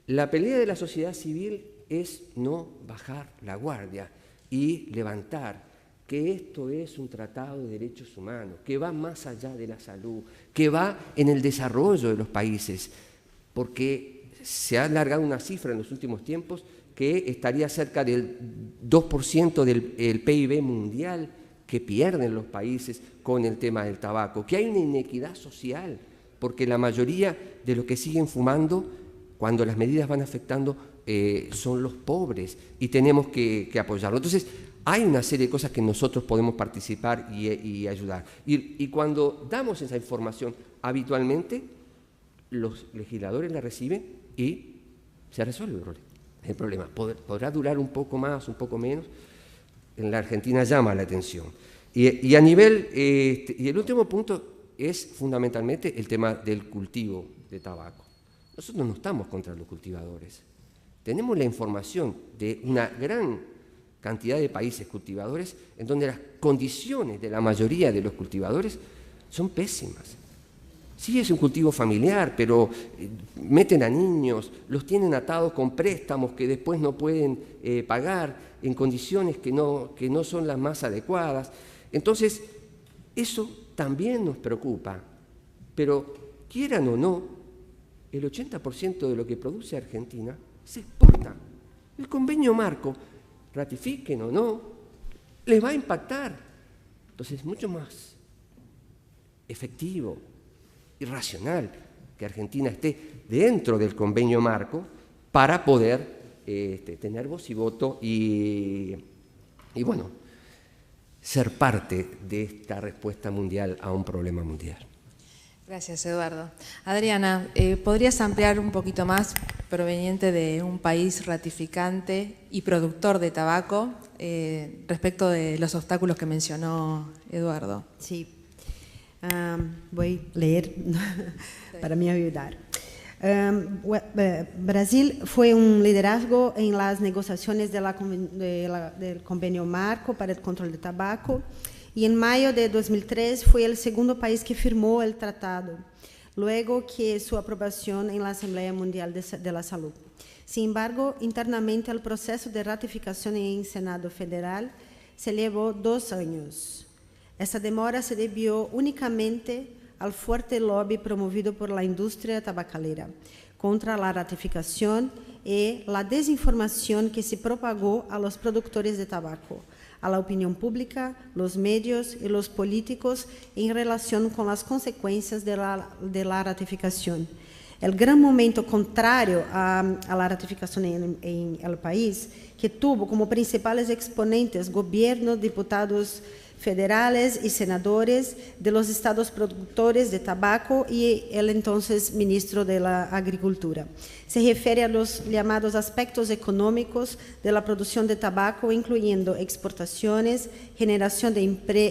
la pelea de la sociedad civil es no bajar la guardia y levantar que esto es un tratado de derechos humanos, que va más allá de la salud, que va en el desarrollo de los países, porque se ha alargado una cifra en los últimos tiempos que estaría cerca del 2% del PIB mundial que pierden los países con el tema del tabaco, que hay una inequidad social, porque la mayoría de los que siguen fumando, cuando las medidas van afectando, son los pobres y tenemos que apoyarlo. Entonces, hay una serie de cosas que nosotros podemos participar y ayudar. Y cuando damos esa información, habitualmente los legisladores la reciben y se resuelve el problema. Podrá durar un poco más, un poco menos. En la Argentina llama la atención. Y a nivel, y el último punto es fundamentalmente el tema del cultivo de tabaco. Nosotros no estamos contra los cultivadores. Tenemos la información de una gran cantidad de países cultivadores en donde las condiciones de la mayoría de los cultivadores son pésimas. Sí, es un cultivo familiar, pero meten a niños, los tienen atados con préstamos que después no pueden pagar en condiciones que no son las más adecuadas. Entonces, eso también nos preocupa, pero quieran o no, el 80% de lo que produce Argentina se exporta. El convenio marco, ratifiquen o no, les va a impactar. Entonces es mucho más efectivo y racional que Argentina esté dentro del convenio marco para poder tener voz y voto y bueno, ser parte de esta respuesta mundial a un problema mundial. Gracias, Eduardo. Adriana, ¿podrías ampliar un poquito más proveniente de un país ratificante y productor de tabaco, respecto de los obstáculos que mencionó Eduardo. Sí. Voy a leer para me ayudar. Brasil fue un liderazgo en las negociaciones del convenio marco para el control del tabaco y en mayo de 2003 fue el segundo país que firmó el tratado, luego que su aprobación en la Asamblea Mundial de la Salud. Sin embargo, internamente el proceso de ratificación en el Senado Federal se llevó 2 años. Esta demora se debió únicamente al fuerte lobby promovido por la industria tabacalera contra la ratificación y la desinformación que se propagó a los productores de tabaco, a la opinión pública, los medios y los políticos en relación con las consecuencias de la ratificación. El gran momento contrario a la ratificación en el país, que tuvo como principales exponentes gobiernos, diputados federales y senadores de los estados productores de tabaco y el entonces ministro de la Agricultura. Se refiere a los llamados aspectos económicos de la producción de tabaco, incluyendo exportaciones, generación de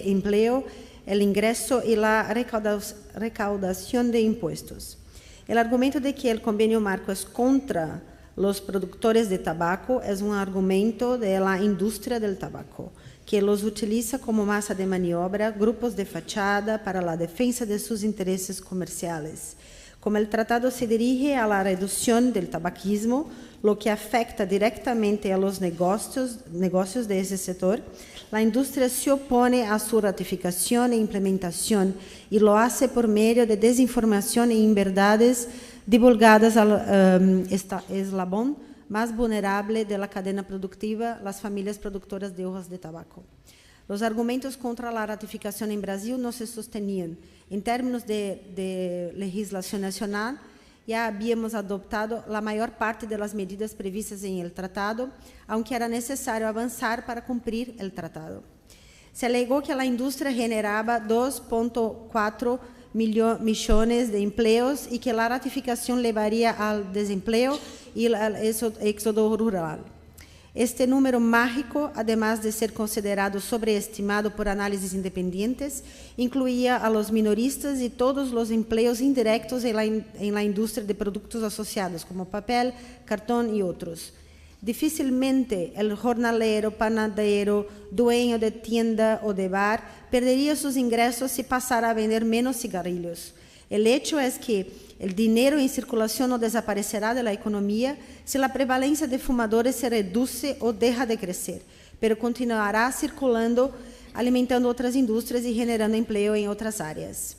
empleo, el ingreso y la recaudación de impuestos. El argumento de que el convenio marco es contra los productores de tabaco es un argumento de la industria del tabaco, que los utiliza como masa de maniobra, grupos de fachada para la defensa de sus intereses comerciales. Como el tratado se dirige a la reducción del tabaquismo, lo que afecta directamente a los negocios de ese sector, la industria se opone a su ratificación e implementación y lo hace por medio de desinformación e inverdades divulgadas al eslabón más vulnerable de la cadena productiva, las familias productoras de hojas de tabaco. Los argumentos contra la ratificación en Brasil no se sostenían. En términos de legislación nacional, ya habíamos adoptado la mayor parte de las medidas previstas en el tratado, aunque era necesario avanzar para cumplir el tratado. Se alegó que la industria generaba 2,4 millones de empleos y que la ratificación llevaría al desempleo y al éxodo rural. Este número mágico, además de ser considerado sobreestimado por análisis independientes, incluía a los minoristas y todos los empleos indirectos en la industria de productos asociados, como papel, cartón y otros. Difícilmente el jornalero, panadero, dueño de tienda o de bar perdería sus ingresos si pasara a vender menos cigarrillos. El hecho es que el dinero en circulación no desaparecerá de la economía si la prevalencia de fumadores se reduce o deja de crecer, pero continuará circulando, alimentando otras industrias y generando empleo en otras áreas.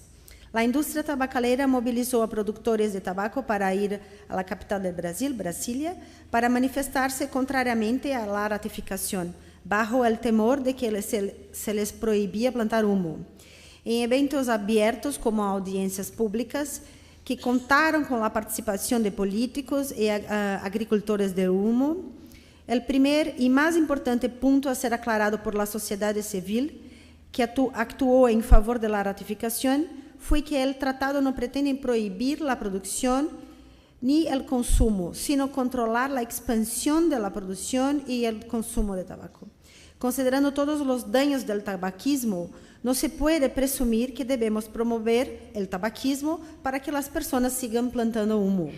La industria tabacalera movilizó a productores de tabaco para ir a la capital del Brasil, Brasilia, para manifestarse contrariamente a la ratificación, bajo el temor de que se les prohibía plantar humo. En eventos abiertos como audiencias públicas, que contaron con la participación de políticos y agricultores de humo, el primer y más importante punto a ser aclarado por la sociedad civil, que actuó en favor de la ratificación, fue que el tratado no pretende prohibir la producción ni el consumo, sino controlar la expansión de la producción y el consumo de tabaco. Considerando todos los daños del tabaquismo, no se puede presumir que debemos promover el tabaquismo para que las personas sigan plantando humo.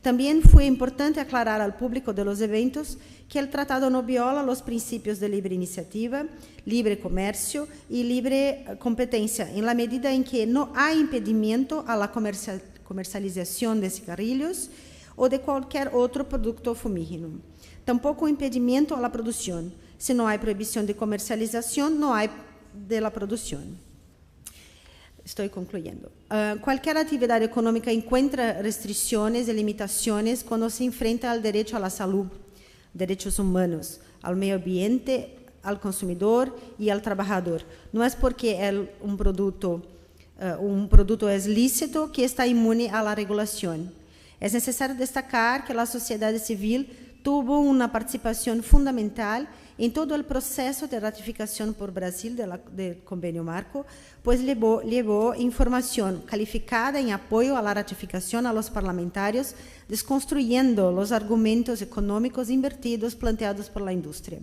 También fue importante aclarar al público de los eventos que el tratado no viola los principios de libre iniciativa, libre comercio y libre competencia, en la medida en que no hay impedimento a la comercialización de cigarrillos o de cualquier otro producto fumígeno. Tampoco impedimento a la producción. Si no hay prohibición de comercialización, no hay de la producción. Estoy concluyendo. Cualquier actividad económica encuentra restricciones y limitaciones cuando se enfrenta al derecho a la salud, derechos humanos, al medio ambiente, al consumidor y al trabajador. No es porque un producto es lícito que está inmune a la regulación. Es necesario destacar que la sociedad civil tuvo una participación fundamental en todo el proceso de ratificación por Brasil del convenio marco, pues llevó información calificada en apoyo a la ratificación a los parlamentarios, desconstruyendo los argumentos económicos invertidos planteados por la industria.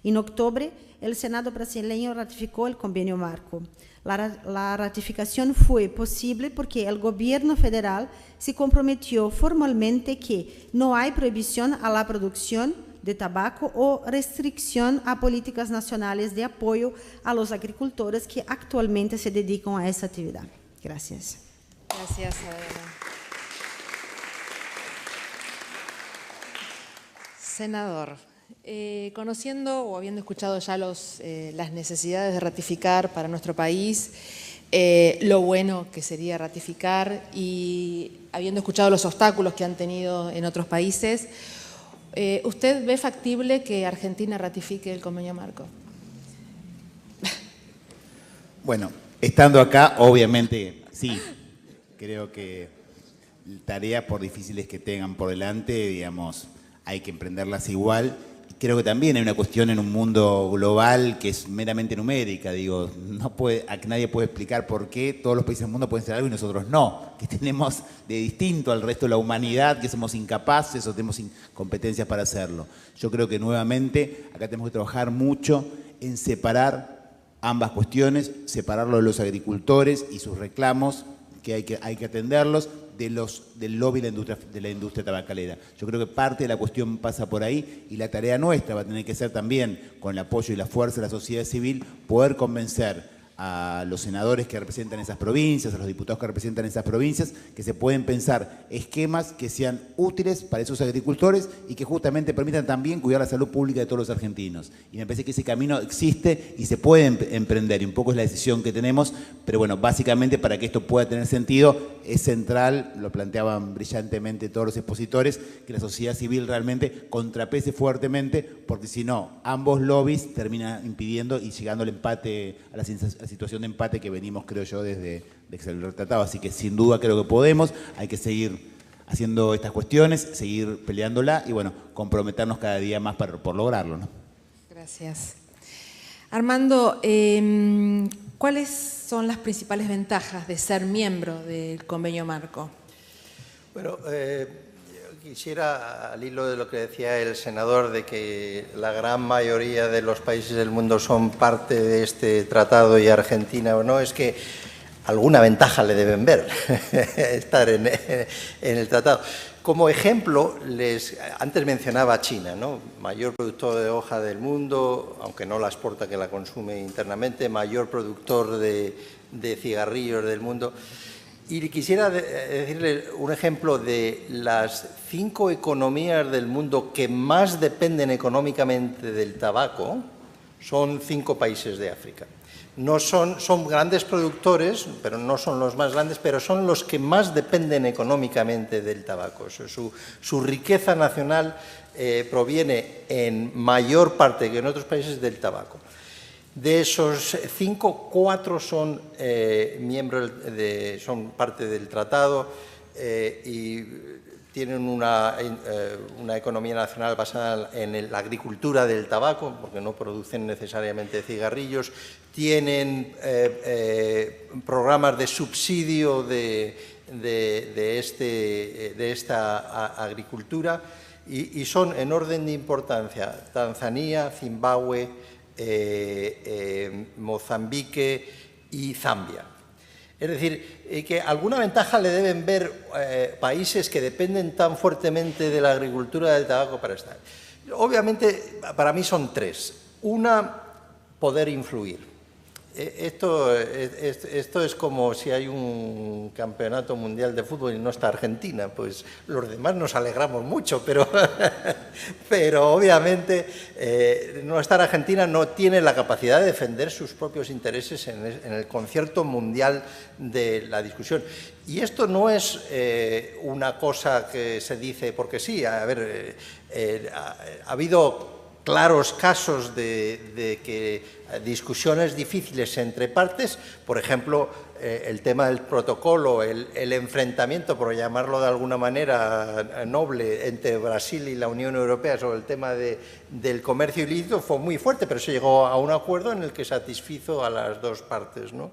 En octubre, el Senado brasileño ratificó el convenio marco. La ratificación fue posible porque el gobierno federal se comprometió formalmente que no hay prohibición a la producción de tabaco o restricción a políticas nacionales de apoyo a los agricultores que actualmente se dedican a esa actividad. Gracias. Gracias, Adriana. Senador, conociendo o habiendo escuchado ya las necesidades de ratificar para nuestro país, lo bueno que sería ratificar y habiendo escuchado los obstáculos que han tenido en otros países, ¿usted ve factible que Argentina ratifique el convenio marco? Bueno, estando acá, obviamente, sí. Creo que tareas, por difíciles que tengan por delante, digamos, hay que emprenderlas igual. Y creo que también hay una cuestión en un mundo global que es meramente numérica. Digo, nadie puede explicar por qué todos los países del mundo pueden hacer algo y nosotros no. Que tenemos de distinto al resto de la humanidad, que somos incapaces o tenemos incompetencias para hacerlo. Yo creo que nuevamente acá tenemos que trabajar mucho en separar ambas cuestiones, separarlo de los agricultores y sus reclamos, que hay que atenderlos, del lobby de la industria tabacalera. Yo creo que parte de la cuestión pasa por ahí y la tarea nuestra va a tener que ser también, con el apoyo y la fuerza de la sociedad civil, poder convencer a los senadores que representan esas provincias, a los diputados que representan esas provincias, que se pueden pensar esquemas que sean útiles para esos agricultores y que justamente permitan también cuidar la salud pública de todos los argentinos. Y me parece que ese camino existe y se puede emprender, y un poco es la decisión que tenemos, pero bueno, básicamente para que esto pueda tener sentido, es central, lo planteaban brillantemente todos los expositores, que la sociedad civil realmente contrapese fuertemente, porque si no, ambos lobbies terminan impidiendo y llegando al empate, a la situación de empate que venimos, creo yo, desde que se lo trataba. Así que sin duda creo que podemos, hay que seguir haciendo estas cuestiones, seguir peleándola y bueno, comprometernos cada día más por lograrlo, ¿no? Gracias. Armando, ¿cuáles son las principales ventajas de ser miembro del convenio marco? Bueno, quisiera, al hilo de lo que decía el senador, de que la gran mayoría de los países del mundo son parte de este tratado y Argentina o no, es que alguna ventaja le deben ver estar en el tratado. Como ejemplo, antes mencionaba a China, ¿no? Mayor productor de hoja del mundo, aunque no la exporta, que la consume internamente, mayor productor de cigarrillos del mundo. Y quisiera decirle un ejemplo de las 5 economías del mundo que más dependen económicamente del tabaco, son 5 países de África. No son grandes productores, pero no son los más grandes, pero son los que más dependen económicamente del tabaco. Su riqueza nacional proviene en mayor parte que en otros países del tabaco. De esos 5, 4 son son parte del tratado y tienen una economía nacional basada en la agricultura del tabaco, porque no producen necesariamente cigarrillos, tienen programas de subsidio de esta agricultura y son en orden de importancia Tanzania, Zimbabue, Mozambique y Zambia. Es decir, que alguna ventaja le deben ver países que dependen tan fuertemente de la agricultura del tabaco para estar. Obviamente, para mí son 3. Una, poder influir. Esto es como si hay un campeonato mundial de fútbol y no está Argentina, pues los demás nos alegramos mucho, pero obviamente no estar Argentina no tiene la capacidad de defender sus propios intereses en el concierto mundial de la discusión. Y esto no es una cosa que se dice porque sí. A ver, ha habido claros casos de que discusiones difíciles entre partes, por ejemplo, el tema del protocolo, el enfrentamiento, por llamarlo de alguna manera noble, entre Brasil y la Unión Europea sobre el tema del comercio ilícito fue muy fuerte, pero se llegó a un acuerdo en el que satisfizo a las dos partes, ¿no?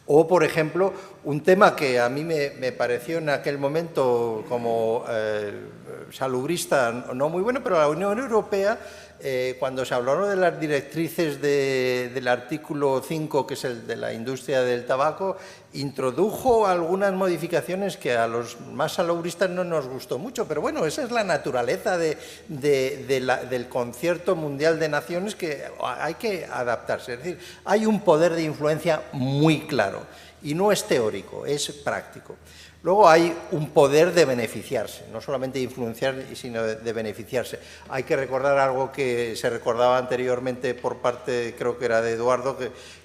O, por ejemplo, un tema que a mí me pareció en aquel momento como salubrista no muy bueno, pero la Unión Europea, cuando se hablaron de las directrices del artículo 5, que es el de la industria del tabaco, introdujo algunas modificaciones que a los más salubristas no nos gustó mucho, pero bueno, esa es la naturaleza del concierto mundial de naciones, que hay que adaptarse. Es decir, hay un poder de influencia muy claro y no es teórico, es práctico. Luego hay un poder de beneficiarse, no solamente de influenciar, sino de beneficiarse. Hay que recordar algo que se recordaba anteriormente por parte, creo que era de Eduardo,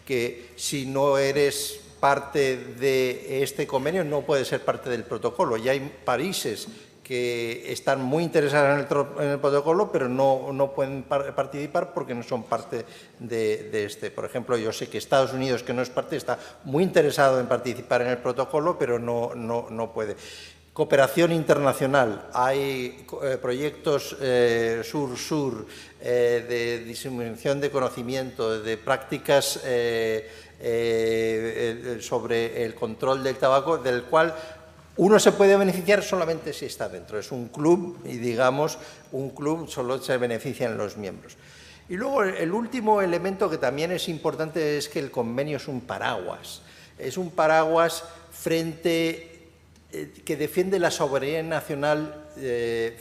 que si no eres parte de este convenio no puedes ser parte del protocolo. Y hay países que están muy interesados en el protocolo, pero no pueden participar porque no son parte de este. Por ejemplo, yo sé que Estados Unidos, que no es parte, está muy interesado en participar en el protocolo, pero no puede. Cooperación internacional. Hay proyectos sur-sur de diseminación de conocimiento, de prácticas sobre el control del tabaco, del cual uno se puede beneficiar solamente si está dentro. Es un club y, digamos, un club solo se benefician los miembros. Y luego el último elemento que también es importante es que el convenio es un paraguas. Es un paraguas que defiende la soberanía nacional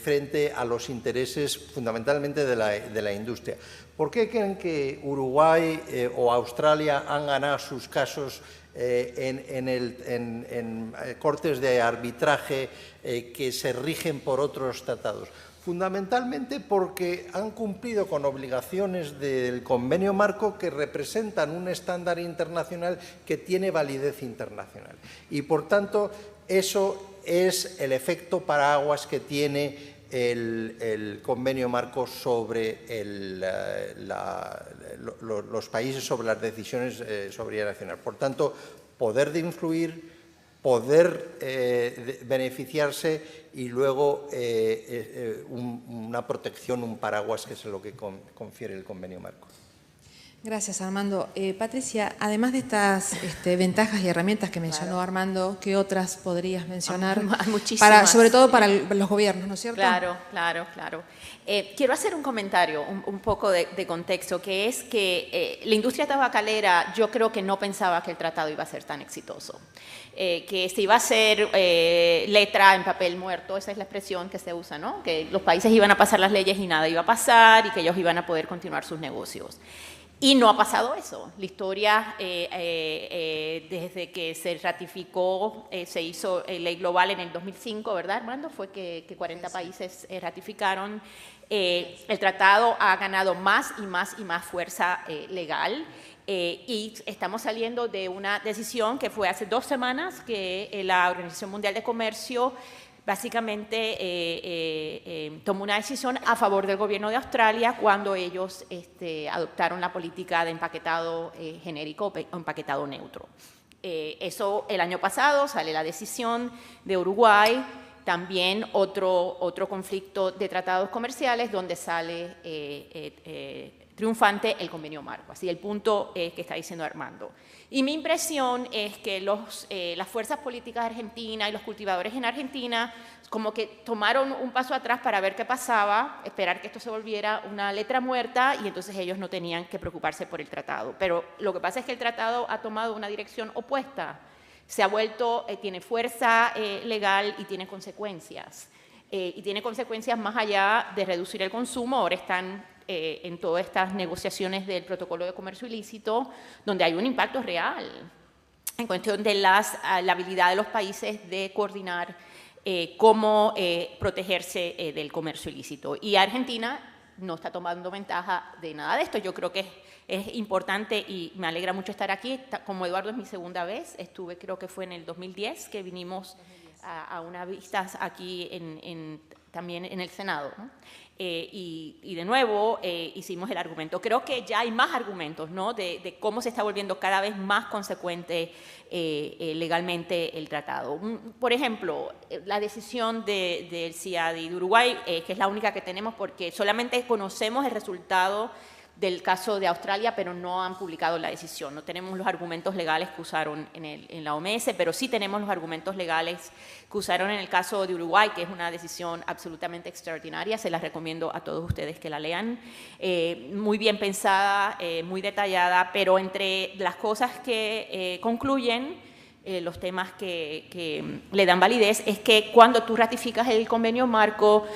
frente a los intereses fundamentalmente de la industria. ¿Por qué creen que Uruguay o Australia han ganado sus casos en cortes de arbitraje que se rigen por otros tratados? Fundamentalmente porque han cumplido con obligaciones del convenio marco que representan un estándar internacional que tiene validez internacional. Y, por tanto, eso es el efecto paraguas que tiene el convenio marco sobre los países, sobre las decisiones de soberanía nacional. Por tanto, poder de influir, poder beneficiarse y luego una protección, un paraguas, que es lo que confiere el convenio marco. Gracias, Armando. Patricia, además de estas ventajas y herramientas que mencionó Armando, ¿qué otras podrías mencionar? Muchísimas. Sobre todo para los gobiernos, ¿no es cierto? Claro. Quiero hacer un comentario, un poco de contexto, que es que la industria tabacalera, yo creo que no pensaba que el tratado iba a ser tan exitoso. Que se iba a hacer letra en papel muerto, esa es la expresión que se usa, ¿no? Que los países iban a pasar las leyes y nada iba a pasar y que ellos iban a poder continuar sus negocios. Y no ha pasado eso. La historia, desde que se ratificó, se hizo ley global en el 2005, ¿verdad, Armando? Fue que 40 países ratificaron. El tratado ha ganado más y más fuerza legal. Y estamos saliendo de una decisión que fue hace 2 semanas que la Organización Mundial de Comercio básicamente tomó una decisión a favor del gobierno de Australia cuando ellos adoptaron la política de empaquetado genérico o empaquetado neutro. Eso el año pasado sale la decisión de Uruguay, también otro conflicto de tratados comerciales donde sale triunfante el convenio marco. Así el punto que está diciendo Armando. Y mi impresión es que las fuerzas políticas de Argentina y los cultivadores en Argentina como que tomaron un paso atrás para ver qué pasaba, esperar que esto se volviera una letra muerta y entonces ellos no tenían que preocuparse por el tratado. Pero lo que pasa es que el tratado ha tomado una dirección opuesta. Se ha vuelto, tiene fuerza legal y tiene consecuencias. Y tiene consecuencias más allá de reducir el consumo. Ahora están en todas estas negociaciones del protocolo de comercio ilícito, donde hay un impacto real en cuestión de la habilidad de los países de coordinar cómo protegerse del comercio ilícito. Y Argentina no está tomando ventaja de nada de esto. Yo creo que es importante y me alegra mucho estar aquí. Como Eduardo es mi segunda vez, creo que fue en el 2010 que vinimos a una vista aquí también en el Senado, ¿no? Y de nuevo hicimos el argumento. Creo que ya hay más argumentos, ¿no? de cómo se está volviendo cada vez más consecuente legalmente el tratado. Por ejemplo, la decisión del CIADI de Uruguay, que es la única que tenemos porque solamente conocemos el resultado del caso de Australia, pero no han publicado la decisión. No tenemos los argumentos legales que usaron en la OMS, pero sí tenemos los argumentos legales que usaron en el caso de Uruguay, que es una decisión absolutamente extraordinaria. Se las recomiendo a todos ustedes que la lean. Muy bien pensada, muy detallada, pero entre las cosas que concluyen, los temas que le dan validez, es que cuando tú ratificas el convenio marco,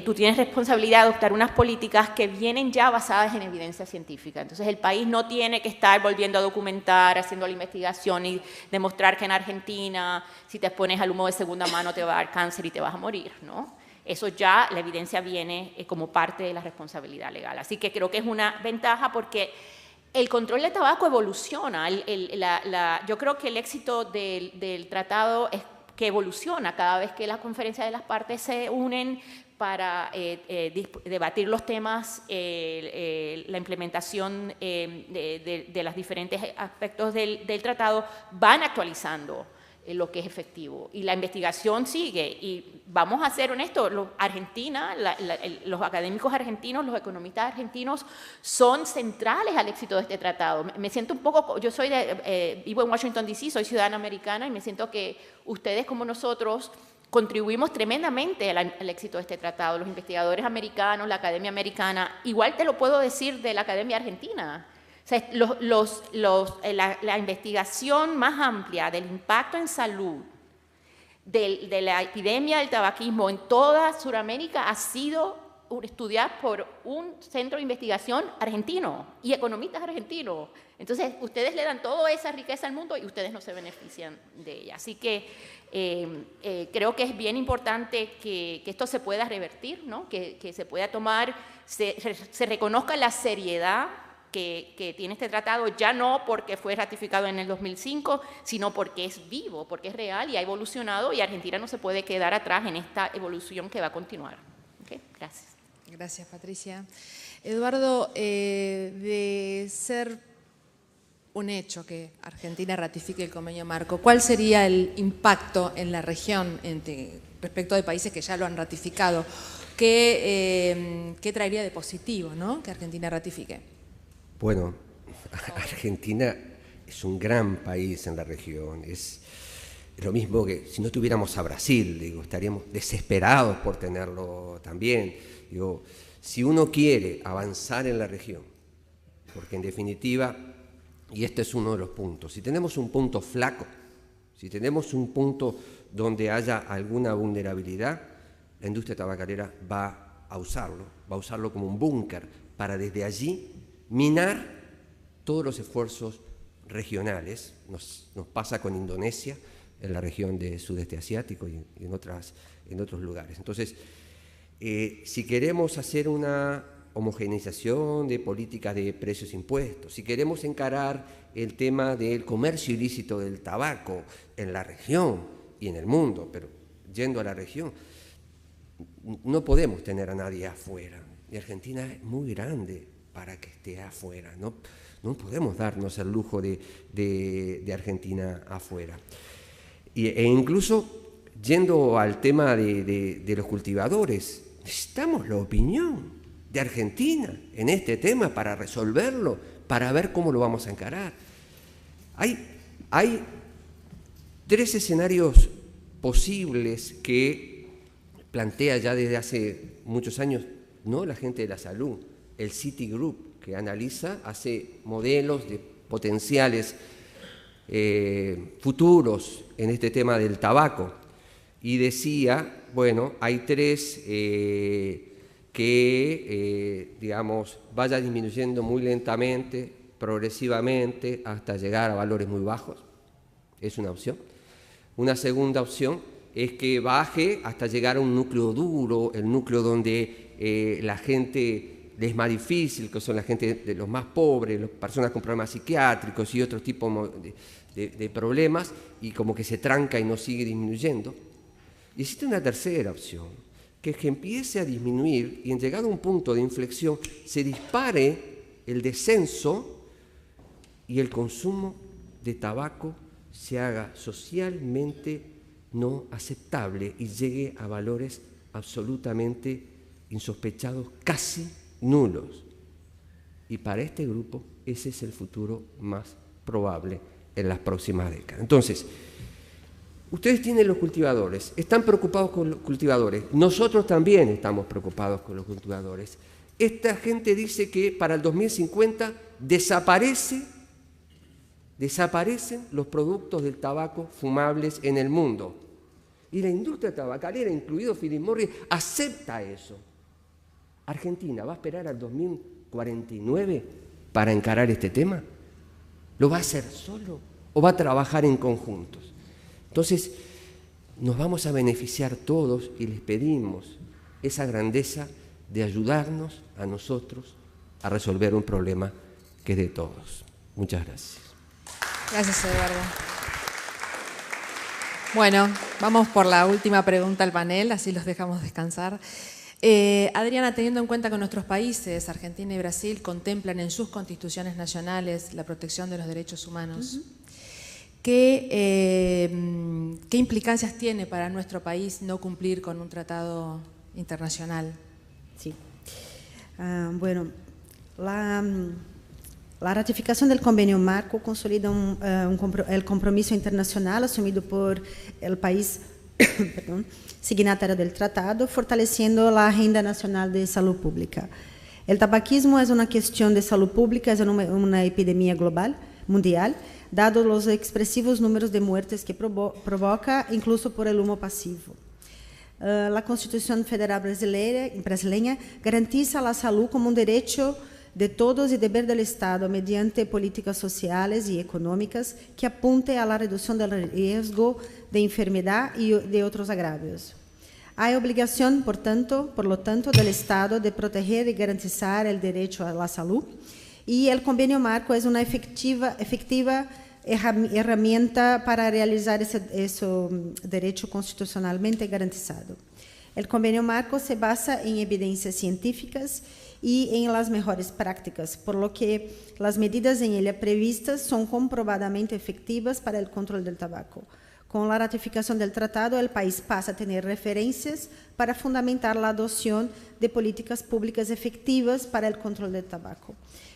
tú tienes responsabilidad de adoptar unas políticas que vienen ya basadas en evidencia científica. Entonces, el país no tiene que estar volviendo a documentar, haciendo la investigación y demostrar que en Argentina, si te expones al humo de segunda mano, te va a dar cáncer y te vas a morir, ¿no? Eso ya, la evidencia viene como parte de la responsabilidad legal. Así que creo que es una ventaja porque el control del tabaco evoluciona. Yo creo que el éxito del tratado es que evoluciona cada vez que las conferencias de las partes se unen para debatir los temas, la implementación de los diferentes aspectos del tratado, van actualizando lo que es efectivo. Y la investigación sigue. Y vamos a ser honestos, Argentina, los académicos argentinos, los economistas argentinos son centrales al éxito de este tratado. Me siento un poco, yo soy vivo en Washington, D.C., soy ciudadana americana y me siento que ustedes como nosotros contribuimos tremendamente al éxito de este tratado. Los investigadores americanos, la academia americana, igual te lo puedo decir de la academia argentina. O sea, la investigación más amplia del impacto en salud de la epidemia del tabaquismo en toda Sudamérica ha sido estudiada por un centro de investigación argentino y economistas argentinos. Entonces, ustedes le dan toda esa riqueza al mundo y ustedes no se benefician de ella. Así que creo que es bien importante que esto se pueda revertir, ¿no? Que se pueda tomar, se reconozca la seriedad que tiene este tratado, ya no porque fue ratificado en el 2005, sino porque es vivo, porque es real y ha evolucionado y Argentina no se puede quedar atrás en esta evolución que va a continuar. ¿Okay? Gracias. Gracias, Patricia. Eduardo, de ser un hecho que Argentina ratifique el convenio marco, ¿cuál sería el impacto en la región respecto de países que ya lo han ratificado? ¿Qué traería de positivo, ¿no?, que Argentina ratifique? Bueno, Argentina es un gran país en la región. Es lo mismo que si no tuviéramos a Brasil, digo, estaríamos desesperados por tenerlo también. Digo, si uno quiere avanzar en la región, porque en definitiva, y este es uno de los puntos, si tenemos un punto flaco, si tenemos un punto donde haya alguna vulnerabilidad, la industria tabacalera va a usarlo como un búnker para desde allí minar todos los esfuerzos regionales. Nos pasa con Indonesia, en la región del sudeste asiático y en otros lugares. Entonces, si queremos hacer una homogeneización de políticas de precios e impuestos, si queremos encarar el tema del comercio ilícito del tabaco en la región y en el mundo, pero yendo a la región, no podemos tener a nadie afuera. Y Argentina es muy grande para que esté afuera. No podemos darnos el lujo de Argentina afuera. E incluso, yendo al tema de los cultivadores, necesitamos la opinión de Argentina en este tema para resolverlo, para ver cómo lo vamos a encarar. Hay 3 escenarios posibles que plantea ya desde hace muchos años, ¿no?, la gente de la salud. El Citigroup, que analiza, hace modelos de potenciales futuros en este tema del tabaco. Y decía, bueno, hay 3 que, digamos, vaya disminuyendo muy lentamente, progresivamente, hasta llegar a valores muy bajos. Es una opción. Una segunda opción es que baje hasta llegar a un núcleo duro, el núcleo donde la gente es más difícil, que son la gente de los más pobres, las personas con problemas psiquiátricos y otro tipo de problemas, y como que se tranca y no sigue disminuyendo. Y existe una tercera opción, que empiece a disminuir y en llegado a un punto de inflexión se dispare el descenso y el consumo de tabaco se haga socialmente no aceptable y llegue a valores absolutamente insospechados, casi nulos. Y para este grupo ese es el futuro más probable en las próximas décadas. Entonces, ustedes tienen los cultivadores, están preocupados con los cultivadores, nosotros también estamos preocupados con los cultivadores. Esta gente dice que para el 2050 desaparecen los productos del tabaco fumables en el mundo. Y la industria tabacalera, incluido Philip Morris, acepta eso. ¿Argentina va a esperar al 2049 para encarar este tema? ¿Lo va a hacer solo o va a trabajar en conjuntos? Entonces, nos vamos a beneficiar todos y les pedimos esa grandeza de ayudarnos a nosotros a resolver un problema que es de todos. Muchas gracias. Gracias, Eduardo. Bueno, vamos por la última pregunta al panel, así los dejamos descansar. Adriana, teniendo en cuenta que nuestros países, Argentina y Brasil, contemplan en sus constituciones nacionales la protección de los derechos humanos, ¿qué implicancias tiene para nuestro país no cumplir con un tratado internacional? Sí. Bueno, la ratificación del convenio marco consolida el compromiso internacional asumido por el país signatario del tratado, fortaleciendo la agenda nacional de salud pública. El tabaquismo es una cuestión de salud pública, es una epidemia global, mundial, dado los expresivos números de muertes que provoca, incluso por el humo pasivo. La Constitución Federal brasileña garantiza la salud como un derecho de todos y deber del Estado mediante políticas sociales y económicas que apunte a la reducción del riesgo de enfermedad y de otros agravios. Hay obligación, por lo tanto, del Estado de proteger y garantizar el derecho a la salud, y el convenio marco es una efectiva herramienta para realizar ese derecho constitucionalmente garantizado. El convenio marco se basa en evidencias científicas y en las mejores prácticas, por lo que las medidas en ella previstas son comprobadamente efectivas para el control del tabaco. Con la ratificación del tratado, el país pasa a tener referencias para fundamentar la adopción de políticas públicas efectivas para el control del tabaco.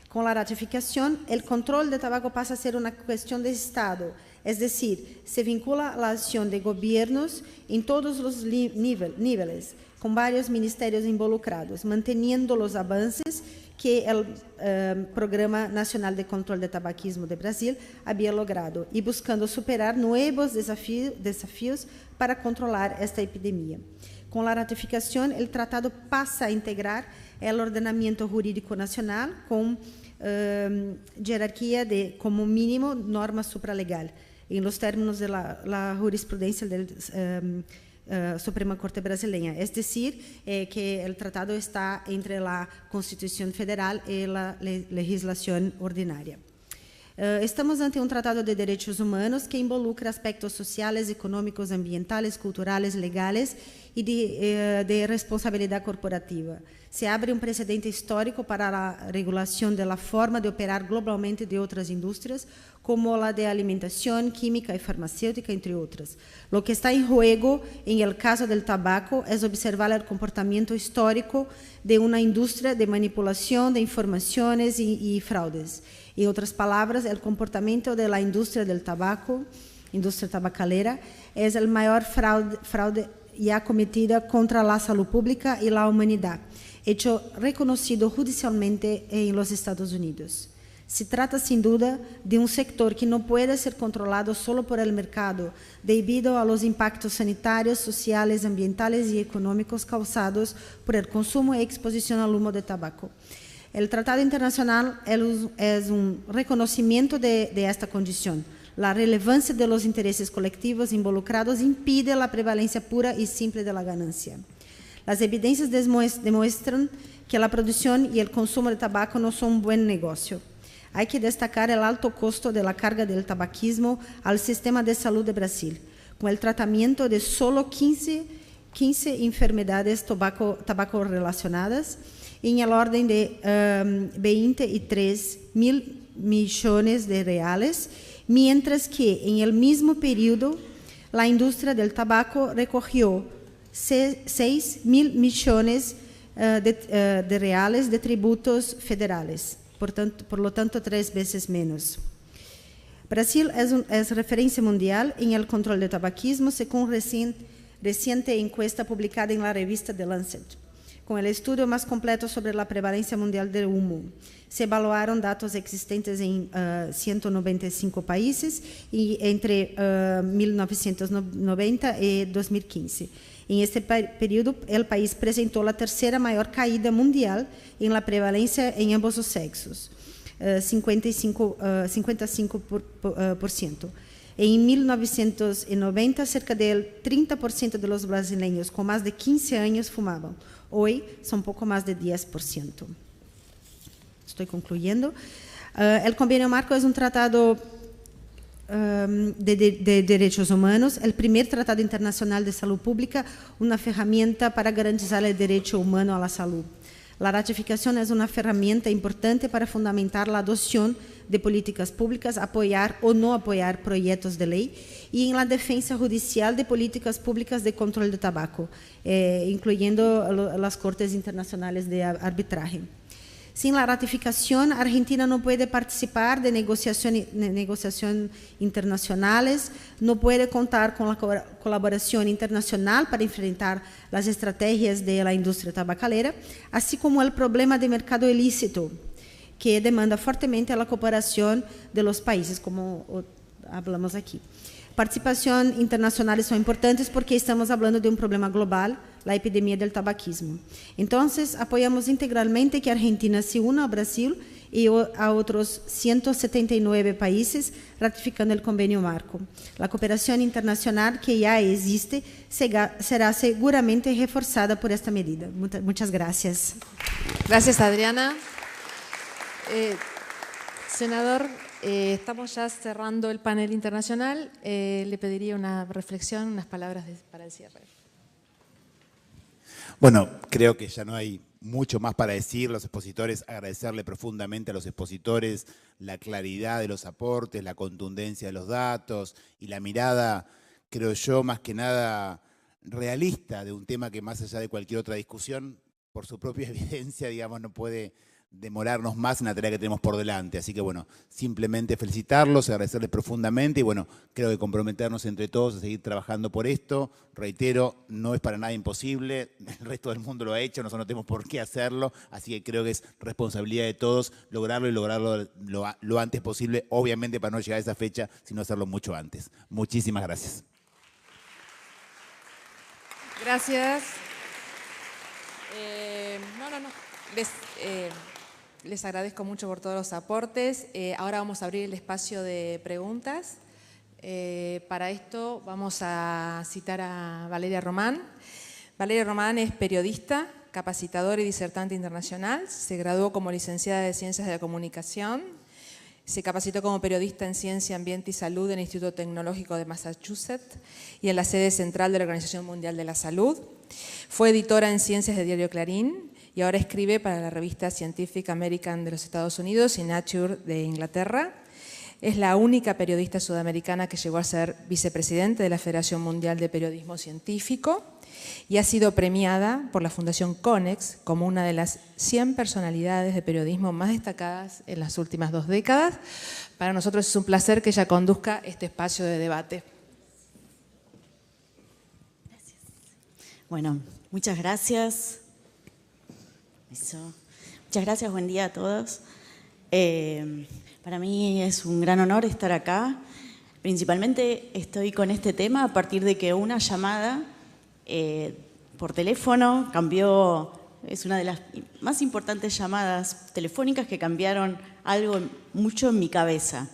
Con la ratificación, el control del tabaco pasa a ser una cuestión de Estado, es decir, se vincula a la acción de gobiernos en todos los niveles, con varios ministerios involucrados, manteniendo los avances que el Programa Nacional de Control de Tabaquismo de Brasil había logrado y buscando superar nuevos desafíos para controlar esta epidemia. Con la ratificación, el tratado pasa a integrar el ordenamiento jurídico nacional con jerarquía de, como mínimo, norma supralegal, en los términos de la jurisprudencia del Suprema Corte Brasileña. Es decir, que el tratado está entre la Constitución Federal y la legislación ordinaria. Estamos ante un tratado de derechos humanos que involucra aspectos sociales, económicos, ambientales, culturales, legales y de responsabilidad corporativa. Se abre un precedente histórico para la regulación de la forma de operar globalmente de otras industrias, como la de alimentación, química y farmacéutica, entre otras. Lo que está en juego en el caso del tabaco es observar el comportamiento histórico de una industria de manipulación de informaciones y fraudes. En otras palabras, el comportamiento de la industria del tabaco, industria tabacalera, es el mayor fraude ya cometida contra la salud pública y la humanidad, hecho reconocido judicialmente en los Estados Unidos. Se trata, sin duda, de un sector que no puede ser controlado solo por el mercado, debido a los impactos sanitarios, sociales, ambientales y económicos causados por el consumo y exposición al humo de tabaco. El Tratado Internacional es un reconocimiento de esta condición. La relevancia de los intereses colectivos involucrados impide la prevalencia pura y simple de la ganancia. Las evidencias demuestran que la producción y el consumo de tabaco no son un buen negocio. Hay que destacar el alto costo de la carga del tabaquismo al sistema de salud de Brasil, con el tratamiento de solo 15 15 enfermedades tabaco relacionadas en el orden de 23 mil millones de reales, mientras que en el mismo periodo la industria del tabaco recogió 6 mil millones de reales de tributos federales, por lo tanto 3 veces menos. Brasil es referencia mundial en el control del tabaquismo, según reciente encuesta publicada en la revista The Lancet, con el estudio más completo sobre la prevalencia mundial del humo. Se evaluaron datos existentes en 195 países y entre 1990 y 2015. En este periodo, el país presentó la tercera mayor caída mundial en la prevalencia en ambos los sexos, 55%. En 1990, cerca del 30% de los brasileños con más de 15 años fumaban. Hoy son poco más de 10%. Estoy concluyendo. El Convenio Marco es un tratado de derechos humanos, el primer tratado internacional de salud pública, una herramienta para garantizar el derecho humano a la salud. La ratificación es una herramienta importante para fundamentar la adopción de políticas públicas, apoyar o no apoyar proyectos de ley y en la defensa judicial de políticas públicas de control de tabaco, incluyendo las Cortes Internacionales de Arbitraje. Sin la ratificación, Argentina no puede participar de negociaciones internacionales, no puede contar con la colaboración internacional para enfrentar las estrategias de la industria tabacalera, así como el problema de mercado ilícito, que demanda fuertemente la cooperación de los países, como hablamos aquí. Participación internacionales son importantes porque estamos hablando de un problema global, la epidemia del tabaquismo. Entonces, apoyamos integralmente que Argentina se una a Brasil y a otros 179 países ratificando el Convenio Marco. La cooperación internacional que ya existe será seguramente reforzada por esta medida. Muchas gracias. Gracias, Adriana. Senador, estamos ya cerrando el panel internacional. Le pediría una reflexión, unas palabras para el cierre. Bueno, creo que ya no hay mucho más para decir. Los expositores, agradecerle profundamente a los expositores la claridad de los aportes, la contundencia de los datos y la mirada, creo yo, más que nada realista de un tema que más allá de cualquier otra discusión, por su propia evidencia, digamos, no puede demorarnos más en la tarea que tenemos por delante. Así que, bueno, simplemente felicitarlos, agradecerles profundamente y, bueno, creo que comprometernos entre todos a seguir trabajando por esto. Reitero, no es para nada imposible, el resto del mundo lo ha hecho, nosotros no tenemos por qué hacerlo, así que creo que es responsabilidad de todos lograrlo y lograrlo lo antes posible, obviamente para no llegar a esa fecha, sino hacerlo mucho antes. Muchísimas gracias. Gracias. Les agradezco mucho por todos los aportes. Ahora vamos a abrir el espacio de preguntas. Para esto vamos a citar a Valeria Román. Valeria Román es periodista, capacitadora y disertante internacional. Se graduó como licenciada de Ciencias de la Comunicación. Se capacitó como periodista en Ciencia, Ambiente y Salud en el Instituto Tecnológico de Massachusetts y en la sede central de la Organización Mundial de la Salud. Fue editora en Ciencias de Diario Clarín y ahora escribe para la revista Scientific American de los Estados Unidos y Nature de Inglaterra. Es la única periodista sudamericana que llegó a ser vicepresidente de la Federación Mundial de Periodismo Científico y ha sido premiada por la Fundación Conex como una de las 100 personalidades de periodismo más destacadas en las últimas 2 décadas. Para nosotros es un placer que ella conduzca este espacio de debate. Gracias. Bueno, muchas gracias. Muchas gracias, buen día a todos. Para mí es un gran honor estar acá. Principalmente estoy con este tema a partir de que una llamada por teléfono cambió, es una de las más importantes llamadas telefónicas que cambiaron algo mucho en mi cabeza.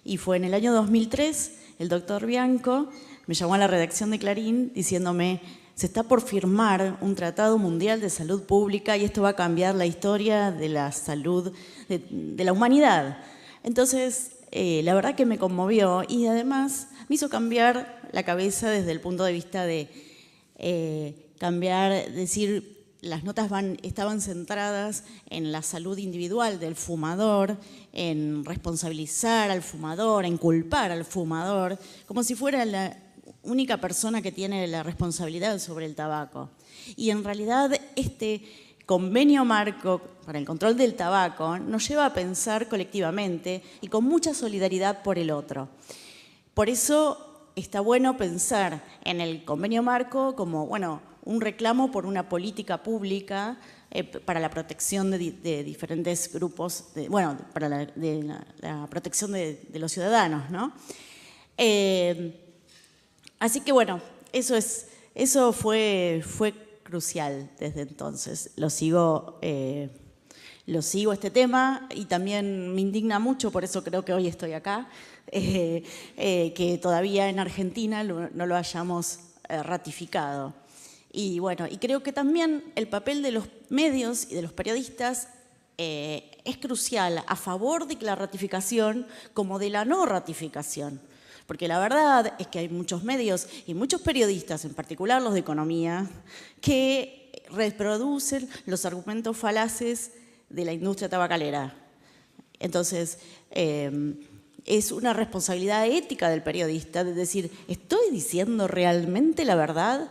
Y fue en el año 2003, el doctor Bianco me llamó a la redacción de Clarín diciéndome: se está por firmar un tratado mundial de salud pública y esto va a cambiar la historia de la salud de la humanidad. Entonces, la verdad que me conmovió y además me hizo cambiar la cabeza desde el punto de vista de cambiar, decir, las notas estaban centradas en la salud individual del fumador, en responsabilizar al fumador, en culpar al fumador, como si fuera la única persona que tiene la responsabilidad sobre el tabaco. Y en realidad este convenio marco para el control del tabaco nos lleva a pensar colectivamente y con mucha solidaridad por el otro. Por eso está bueno pensar en el convenio marco como, bueno, un reclamo por una política pública para la protección de diferentes grupos, para la protección de los ciudadanos, ¿no? Así que bueno, eso fue crucial desde entonces. Lo sigo este tema y también me indigna mucho, por eso creo que hoy estoy acá, que todavía en Argentina no lo hayamos ratificado. Y bueno, y creo que también el papel de los medios y de los periodistas es crucial a favor de la ratificación como de la no ratificación. Porque la verdad es que hay muchos medios y muchos periodistas, en particular los de economía, que reproducen los argumentos falaces de la industria tabacalera. Entonces, es una responsabilidad ética del periodista de decir, ¿estoy diciendo realmente la verdad?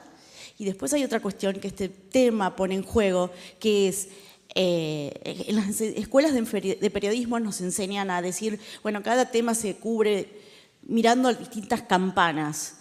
Y después hay otra cuestión que este tema pone en juego, que es, en las escuelas de periodismo nos enseñan a decir, bueno, cada tema se cubre mirando distintas campanas.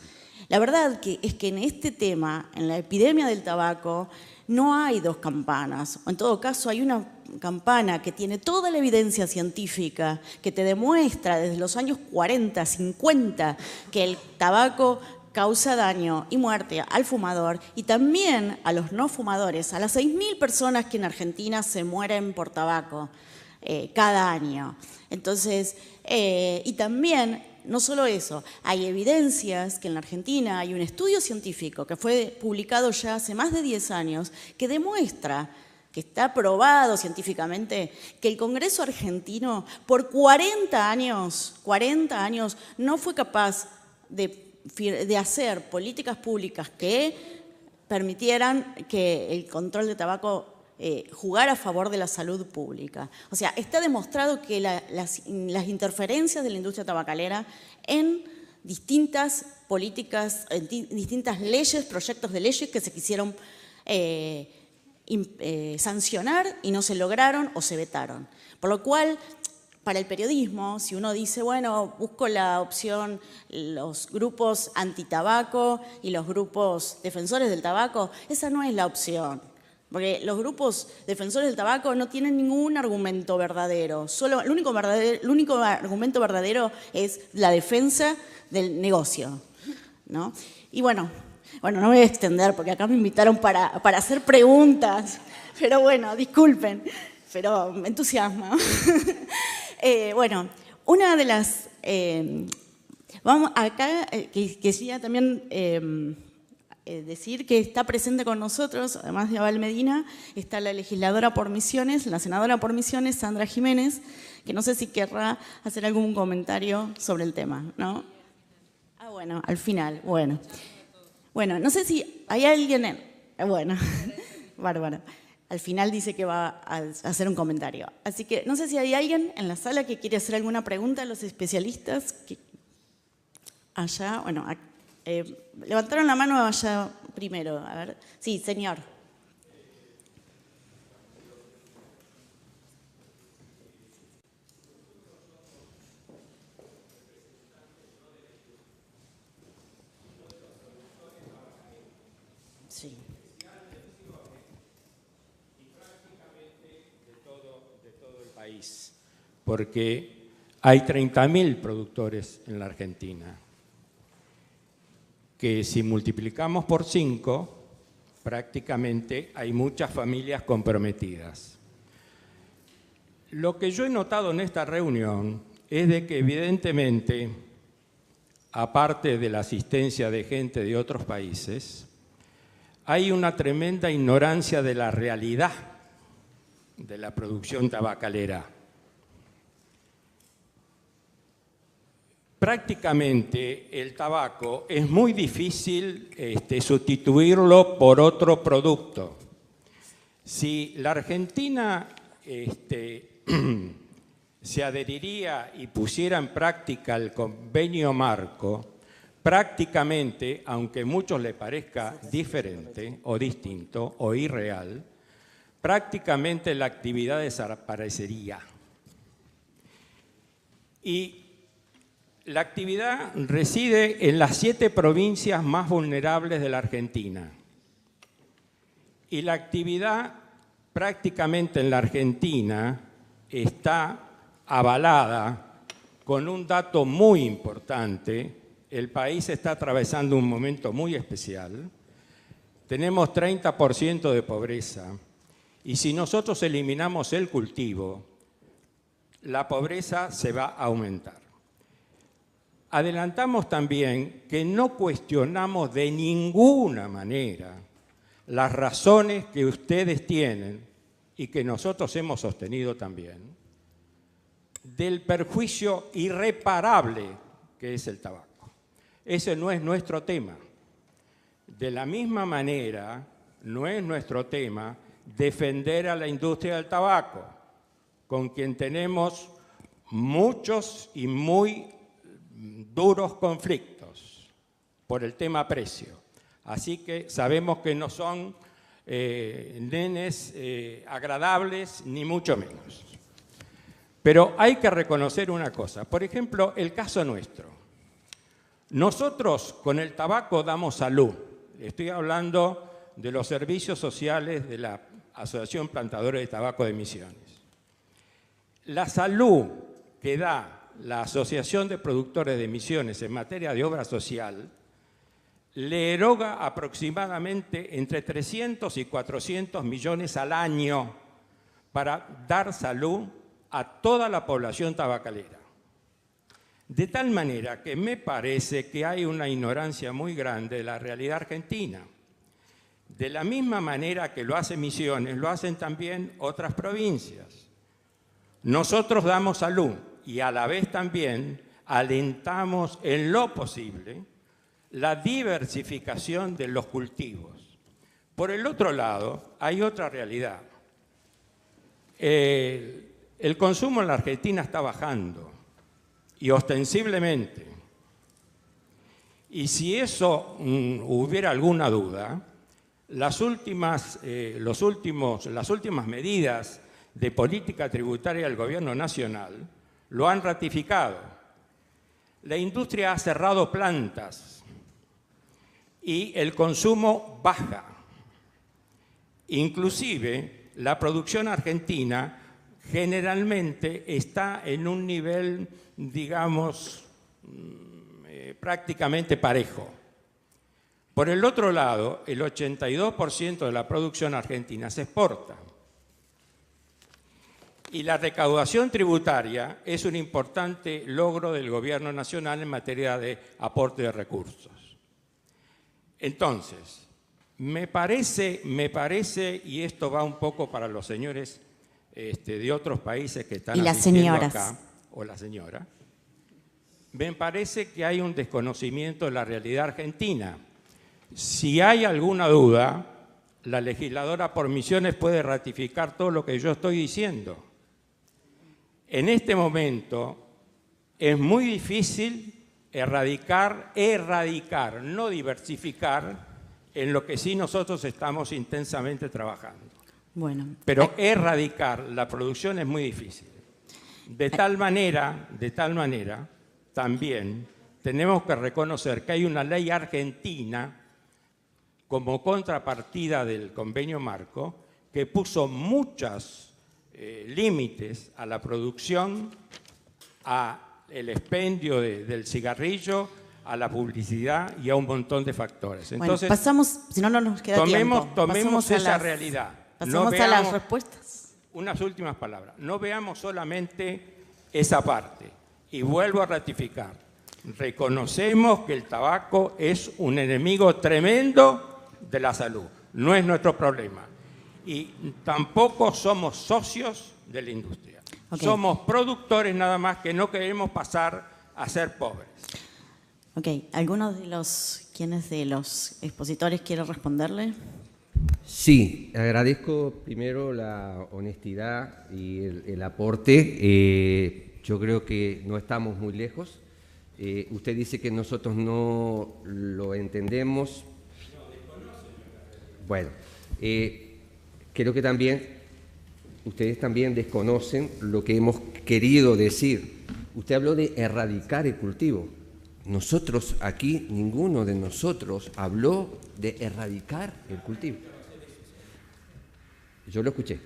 La verdad es que en este tema, en la epidemia del tabaco, no hay dos campanas. En todo caso, hay una campana que tiene toda la evidencia científica que te demuestra desde los años 40, 50, que el tabaco causa daño y muerte al fumador y también a los no fumadores, a las 6.000 personas que en Argentina se mueren por tabaco cada año. Entonces, y también, no solo eso, hay evidencias que en la Argentina hay un estudio científico que fue publicado ya hace más de 10 años que demuestra que está probado científicamente que el Congreso argentino por 40 años no fue capaz de hacer políticas públicas que permitieran que el control de tabaco jugara a favor de la salud pública. O sea, está demostrado que las interferencias de la industria tabacalera en distintas políticas, en distintas leyes, proyectos de leyes que se quisieron sancionar y no se lograron o se vetaron. Por lo cual, para el periodismo, si uno dice, bueno, busco la opción, los grupos antitabaco y los grupos defensores del tabaco, esa no es la opción. Porque los grupos defensores del tabaco no tienen ningún argumento verdadero. El único argumento verdadero es la defensa del negocio, ¿no? Y bueno, no me voy a extender porque acá me invitaron para hacer preguntas. Pero bueno, disculpen, pero me entusiasma. Bueno, una de las... vamos acá, quisiera también decir que está presente con nosotros, además de Abel Medina, está la legisladora por Misiones, la senadora por Misiones, Sandra Jiménez, que no sé si querrá hacer algún comentario sobre el tema, ¿no? Ah, bueno, al final, bueno. Bueno, no sé si hay alguien bueno, bárbaro. Al final dice que va a hacer un comentario. Así que no sé si hay alguien en la sala que quiere hacer alguna pregunta a los especialistas. Allá, bueno, levantaron la mano allá primero. A ver. Sí, señor. Sí. Porque hay 30.000 productores en la Argentina, que si multiplicamos por 5, prácticamente hay muchas familias comprometidas. Lo que yo he notado en esta reunión es de que evidentemente, aparte de la asistencia de gente de otros países, hay una tremenda ignorancia de la realidad de la producción tabacalera. prácticamente el tabaco es muy difícil sustituirlo por otro producto. Si la Argentina se adheriría y pusiera en práctica el convenio marco, prácticamente, aunque a muchos les parezca diferente o distinto o irreal, prácticamente la actividad desaparecería. Y la actividad reside en las 7 provincias más vulnerables de la Argentina. Y la actividad prácticamente en la Argentina está avalada con un dato muy importante. El país está atravesando un momento muy especial. Tenemos 30% de pobreza. Y si nosotros eliminamos el cultivo, la pobreza se va a aumentar. Adelantamos también que no cuestionamos de ninguna manera las razones que ustedes tienen y que nosotros hemos sostenido también, del perjuicio irreparable que es el tabaco. Ese no es nuestro tema. De la misma manera, no es nuestro tema defender a la industria del tabaco, con quien tenemos muchos y muy duros conflictos por el tema precio. Así que sabemos que no son nenes agradables, ni mucho menos. Pero hay que reconocer una cosa. Por ejemplo, el caso nuestro. Nosotros con el tabaco damos salud. Estoy hablando de los servicios sociales de la Asociación Plantadores de Tabaco de Misiones. La salud que da la Asociación de Productores de Misiones en materia de obra social le eroga aproximadamente entre 300 y 400 millones al año para dar salud a toda la población tabacalera. De tal manera que me parece que hay una ignorancia muy grande de la realidad argentina. De la misma manera que lo hace Misiones, lo hacen también otras provincias. Nosotros damos salud y a la vez también alentamos en lo posible la diversificación de los cultivos. Por el otro lado, hay otra realidad. El consumo en la Argentina está bajando y ostensiblemente. Y si eso hubiera alguna duda, las últimas medidas de política tributaria del Gobierno Nacional lo han ratificado. La industria ha cerrado plantas y el consumo baja. Inclusive, la producción argentina generalmente está en un nivel, digamos, prácticamente parejo. Por el otro lado, el 82% de la producción argentina se exporta. Y la recaudación tributaria es un importante logro del Gobierno Nacional en materia de aporte de recursos. Entonces, me parece, y esto va un poco para los señores de otros países que están asistiendo acá, o la señora, me parece que hay un desconocimiento de la realidad argentina. Si hay alguna duda, la legisladora por Misiones puede ratificar todo lo que yo estoy diciendo. En este momento es muy difícil erradicar, no diversificar, en lo que sí nosotros estamos intensamente trabajando. Bueno, pero erradicar la producción es muy difícil. De tal manera, también tenemos que reconocer que hay una ley argentina como contrapartida del convenio marco que puso muchos límites a la producción, al expendio del cigarrillo, a la publicidad y a un montón de factores. Entonces, bueno, pasamos, si no nos queda tiempo. Tomemos esa realidad. Pasamos a las respuestas. Unas últimas palabras. No veamos solamente esa parte. Y vuelvo a ratificar. Reconocemos que el tabaco es un enemigo tremendo de la salud. No es nuestro problema. Y tampoco somos socios de la industria. Okay. Somos productores nada más que no queremos pasar a ser pobres. Ok, ¿alguno de los expositores quiere responderle? Sí, agradezco primero la honestidad y el aporte. Yo creo que no estamos muy lejos. Usted dice que nosotros no lo entendemos. Bueno, creo que también ustedes también desconocen lo que hemos querido decir. Usted habló de erradicar el cultivo. Nosotros aquí, ninguno de nosotros habló de erradicar el cultivo. Yo lo escuché.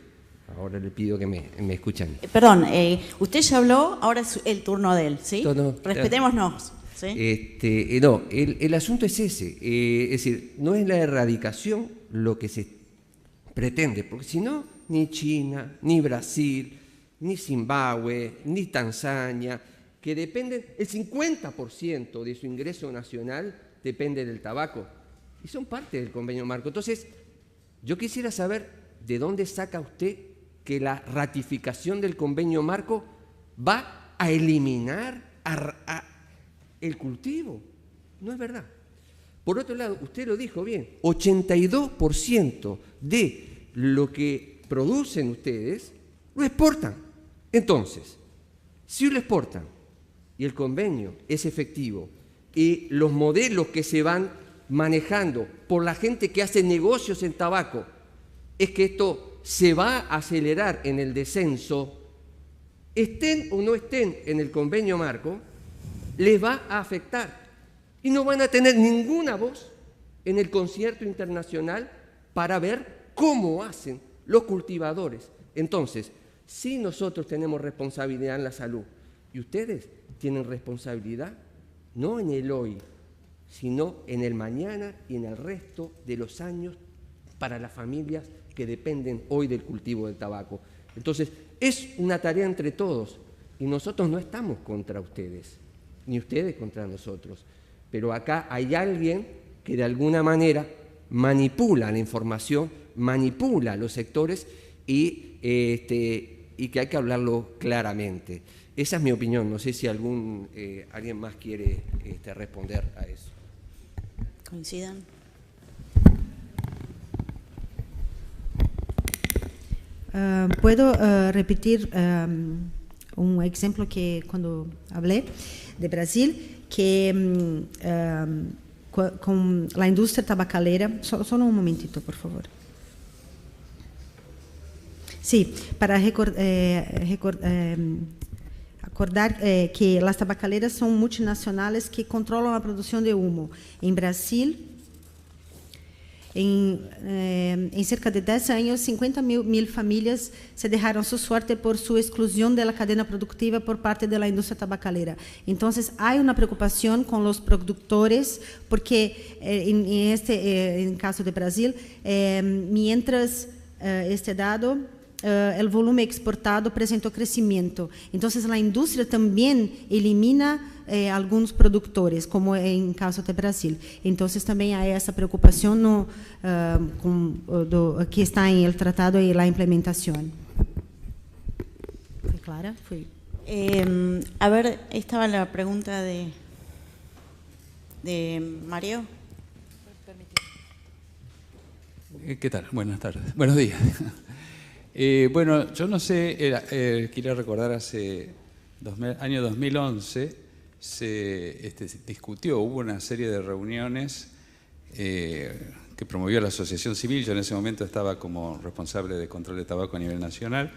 Ahora le pido que me escuchen. Perdón, usted ya habló, ahora es el turno de él, ¿sí? No, respetémonos, ¿sí? No, el asunto es ese. Es decir, no es la erradicación lo que se pretende, porque si no, ni China, ni Brasil, ni Zimbabue, ni Tanzania, que dependen, el 50% de su ingreso nacional depende del tabaco, y son parte del convenio marco. Entonces, yo quisiera saber de dónde saca usted que la ratificación del convenio marco va a eliminar el cultivo. No es verdad. Por otro lado, usted lo dijo bien, 82% de lo que producen ustedes lo exportan. Entonces, si lo exportan y el convenio es efectivo y los modelos que se van manejando por la gente que hace negocios en tabaco, es que esto se va a acelerar en el descenso, estén o no estén en el convenio marco, les va a afectar y no van a tener ninguna voz en el concierto internacional para ver cómo hacen los cultivadores. Entonces, si nosotros tenemos responsabilidad en la salud y ustedes tienen responsabilidad no en el hoy, sino en el mañana y en el resto de los años para las familias que dependen hoy del cultivo del tabaco. Entonces, es una tarea entre todos y nosotros no estamos contra ustedes, ni ustedes contra nosotros, pero acá hay alguien que de alguna manera manipula la información, manipula los sectores y que hay que hablarlo claramente. Esa es mi opinión, no sé si alguien más quiere responder a eso. ¿Coincidan? Puedo repetir un ejemplo que cuando hablé de Brasil, que con la industria tabacalera, solo un momentito, por favor. Sí, para acordar que las tabacaleras son multinacionales que controlan la producción de humo. En Brasil, en cerca de 10 años, 50.000 familias se dejaron su suerte por su exclusión de la cadena productiva por parte de la industria tabacalera. Entonces, hay una preocupación con los productores, porque en caso de Brasil, mientras este dado, el volumen exportado presentó crecimiento. Entonces, la industria también elimina algunos productores, como en caso de Brasil. Entonces, también hay esa preocupación que está en el tratado y la implementación. ¿Fue clara? Fue. A ver, estaba la pregunta de Mario. ¿Qué tal? Buenas tardes. Buenos días. Bueno, yo no sé, quiero recordar año 2011 se discutió, hubo una serie de reuniones que promovió la Asociación Civil. Yo en ese momento estaba como responsable de control de tabaco a nivel nacional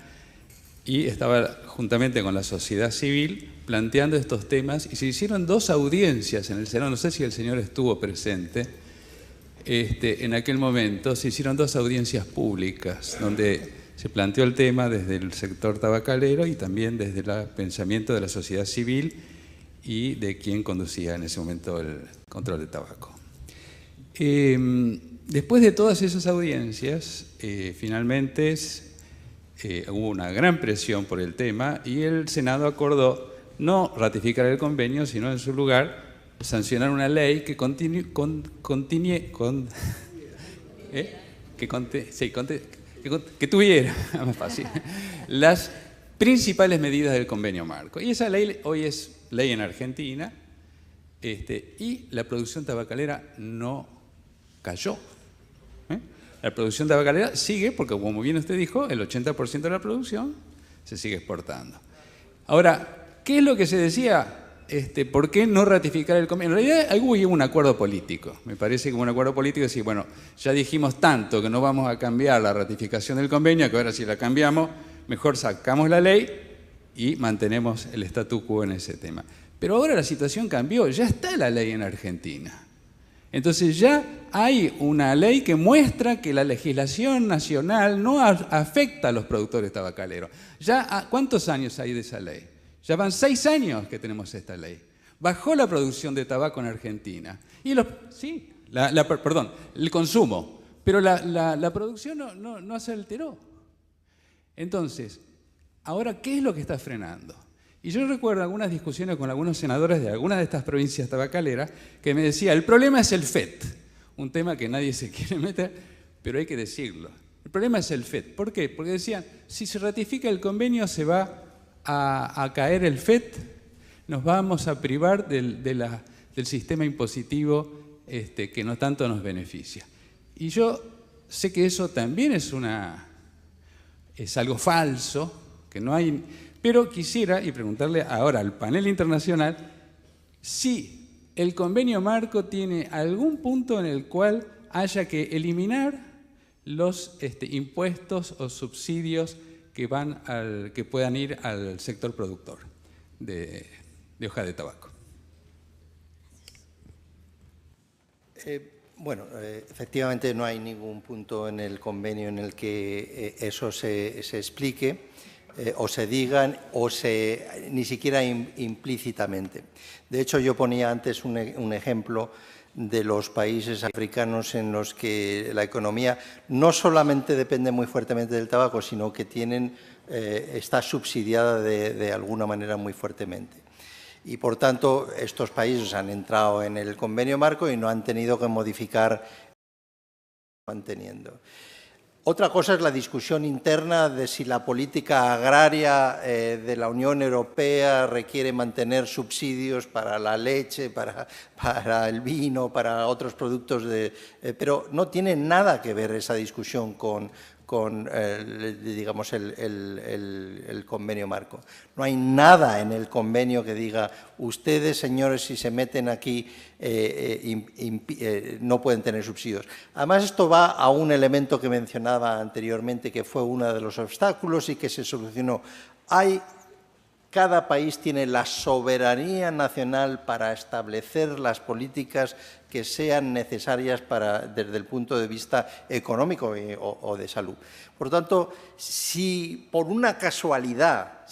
y estaba juntamente con la sociedad civil planteando estos temas y se hicieron 2 audiencias en el Senado. No sé si el señor estuvo presente. En aquel momento se hicieron 2 audiencias públicas donde se planteó el tema desde el sector tabacalero y también desde el pensamiento de la sociedad civil y de quien conducía en ese momento el control de tabaco. Después de todas esas audiencias, finalmente hubo una gran presión por el tema y el Senado acordó no ratificar el convenio, sino en su lugar sancionar una ley que que tuviera, más fácil, las principales medidas del convenio marco. Y esa ley hoy es ley en Argentina, y la producción tabacalera no cayó. La producción tabacalera sigue, porque como bien usted dijo, el 80% de la producción se sigue exportando. Ahora, ¿qué es lo que se decía? ¿Por qué no ratificar el convenio? En realidad hubo un acuerdo político. Me parece que hubo un acuerdo político de decir, bueno, ya dijimos tanto que no vamos a cambiar la ratificación del convenio, que ahora si la cambiamos, mejor sacamos la ley y mantenemos el statu quo en ese tema. Pero ahora la situación cambió, ya está la ley en Argentina. Entonces ya hay una ley que muestra que la legislación nacional no afecta a los productores tabacaleros. ¿Cuántos años hay de esa ley? Ya van 6 años que tenemos esta ley. Bajó la producción de tabaco en Argentina. Y el consumo. Pero la producción no se alteró. Entonces, ahora, ¿qué es lo que está frenando? Y yo recuerdo algunas discusiones con algunos senadores de algunas de estas provincias tabacaleras que me decían, el problema es el FET. Un tema que nadie se quiere meter, pero hay que decirlo. El problema es el FET. ¿Por qué? Porque decían, si se ratifica el convenio se va a caer el FET, nos vamos a privar del sistema impositivo que no tanto nos beneficia. Y yo sé que eso también es algo falso, que no hay, pero quisiera y preguntarle ahora al panel internacional si el convenio marco tiene algún punto en el cual haya que eliminar los impuestos o subsidios que puedan ir al sector productor de hoja de tabaco. Bueno, efectivamente no hay ningún punto en el convenio en el que eso se explique o se digan ni siquiera implícitamente. De hecho, yo ponía antes un ejemplo de los países africanos en los que la economía no solamente depende muy fuertemente del tabaco, sino que está subsidiada de alguna manera muy fuertemente. Y, por tanto, estos países han entrado en el convenio marco y no han tenido que modificar manteniendo. Otra cosa es la discusión interna de si la política agraria de la Unión Europea requiere mantener subsidios para la leche, para el vino, para otros productos, pero no tiene nada que ver esa discusión con digamos, el convenio marco. No hay nada en el convenio que diga, ustedes, señores, si se meten aquí, no pueden tener subsidios. Además, esto va a un elemento que mencionaba anteriormente, que fue uno de los obstáculos y que se solucionó. Cada país tiene la soberanía nacional para establecer las políticas que sean necesarias desde el punto de vista económico o de salud. Por tanto, si por una casualidad,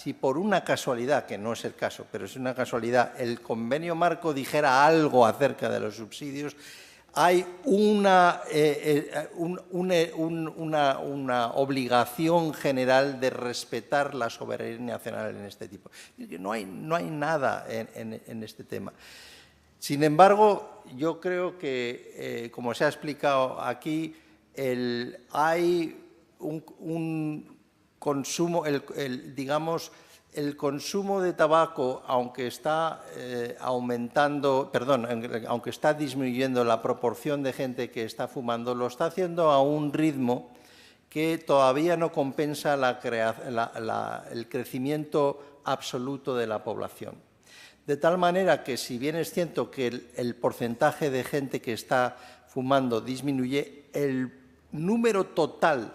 que no es el caso, pero es una casualidad, el convenio marco dijera algo acerca de los subsidios, hay una obligación general de respetar la soberanía nacional en este tipo. No hay nada en este tema. Sin embargo, yo creo que, como se ha explicado aquí, hay un consumo, digamos, el consumo de tabaco, aunque está aunque está disminuyendo la proporción de gente que está fumando, lo está haciendo a un ritmo que todavía no compensa el crecimiento absoluto de la población. De tal manera que, si bien es cierto que el porcentaje de gente que está fumando disminuye, el número total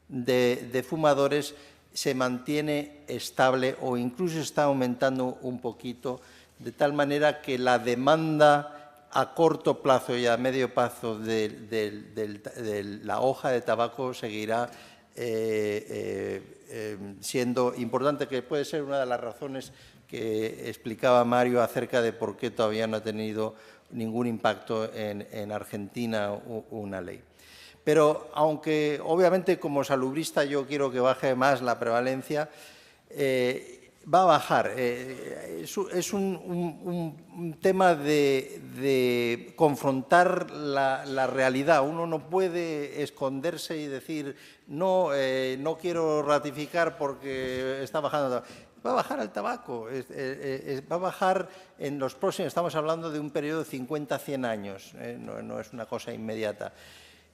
de fumadores se mantiene estable o incluso está aumentando un poquito, de tal manera que la demanda a corto plazo y a medio plazo de la hoja de tabaco seguirá siendo importante, que puede ser una de las razones que explicaba Mario acerca de por qué todavía no ha tenido ningún impacto en Argentina una ley. Pero aunque obviamente como salubrista yo quiero que baje más la prevalencia, va a bajar. Es un tema de confrontar la realidad. Uno no puede esconderse y decir no quiero ratificar porque está bajando. va a bajar el tabaco, va a bajar en los próximos, estamos hablando de un periodo de 50-100 años, no es una cosa inmediata.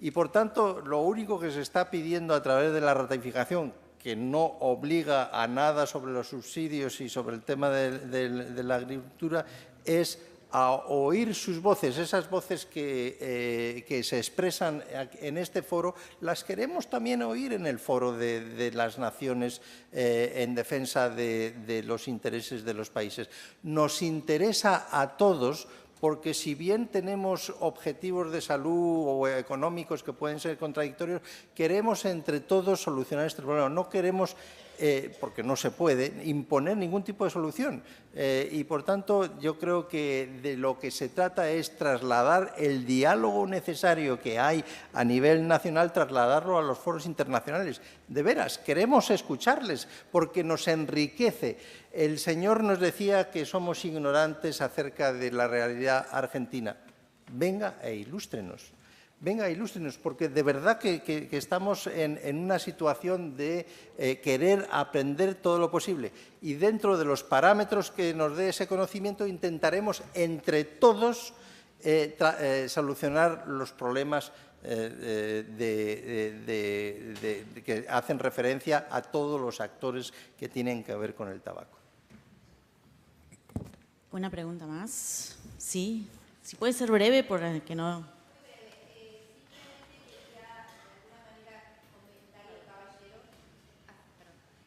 Y por tanto, lo único que se está pidiendo a través de la ratificación, que no obliga a nada sobre los subsidios y sobre el tema de la agricultura, es a oír sus voces, esas voces que se expresan en este foro, las queremos también oír en el foro de las naciones en defensa de los intereses de los países. Nos interesa a todos, porque si bien tenemos objetivos de salud o económicos que pueden ser contradictorios, queremos entre todos solucionar este problema. No queremos, porque no se puede, imponer ningún tipo de solución. Y, por tanto, yo creo que de lo que se trata es trasladar el diálogo necesario que hay a nivel nacional, trasladarlo a los foros internacionales. De veras, queremos escucharles porque nos enriquece. El señor nos decía que somos ignorantes acerca de la realidad argentina. Venga e ilústrenos. Venga, ilústrenos, porque de verdad que estamos en una situación de querer aprender todo lo posible. Y dentro de los parámetros que nos dé ese conocimiento, intentaremos entre todos solucionar los problemas que hacen referencia a todos los actores que tienen que ver con el tabaco. Una pregunta más. Sí, si puede ser breve, porque no...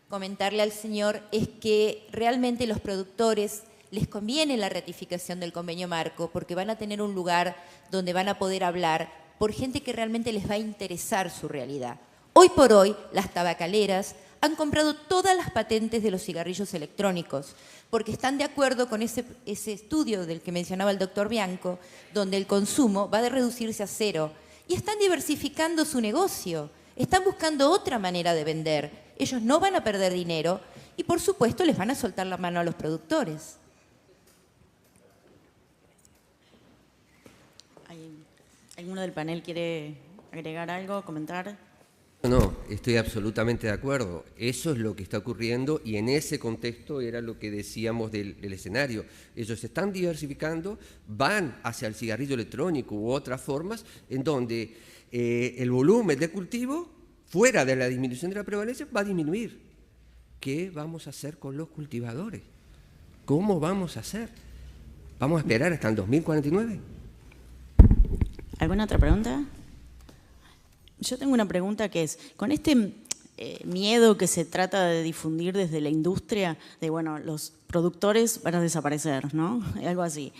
Comentarle al señor es que realmente los productores les conviene la ratificación del convenio marco porque van a tener un lugar donde van a poder hablar por gente que realmente les va a interesar su realidad. Hoy por hoy, las tabacaleras han comprado todas las patentes de los cigarrillos electrónicos porque están de acuerdo con ese estudio del que mencionaba el doctor Bianco, donde el consumo va a reducirse a cero. Y están diversificando su negocio, están buscando otra manera de vender. Ellos no van a perder dinero y, por supuesto, les van a soltar la mano a los productores. ¿Alguno del panel quiere agregar algo, comentar? No, estoy absolutamente de acuerdo. Eso es lo que está ocurriendo y en ese contexto era lo que decíamos del escenario. Ellos se están diversificando, van hacia el cigarrillo electrónico u otras formas en donde el volumen de cultivo, fuera de la disminución de la prevalencia, va a disminuir. ¿Qué vamos a hacer con los cultivadores? ¿Cómo vamos a hacer? ¿Vamos a esperar hasta el 2049? ¿Alguna otra pregunta? Yo tengo una pregunta que es, con este miedo que se trata de difundir desde la industria, de bueno, los productores van a desaparecer, ¿no? Algo así.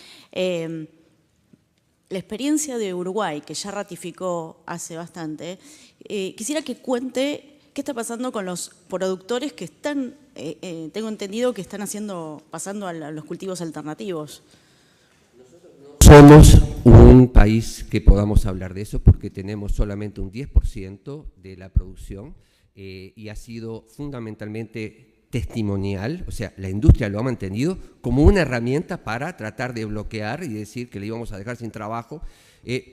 La experiencia de Uruguay, que ya ratificó hace bastante, quisiera que cuente qué está pasando con los productores que están, tengo entendido que están pasando a los cultivos alternativos. Somos un país que podamos hablar de eso porque tenemos solamente un 10% de la producción y ha sido fundamentalmente testimonial, o sea, la industria lo ha mantenido como una herramienta para tratar de bloquear y decir que le íbamos a dejar sin trabajo,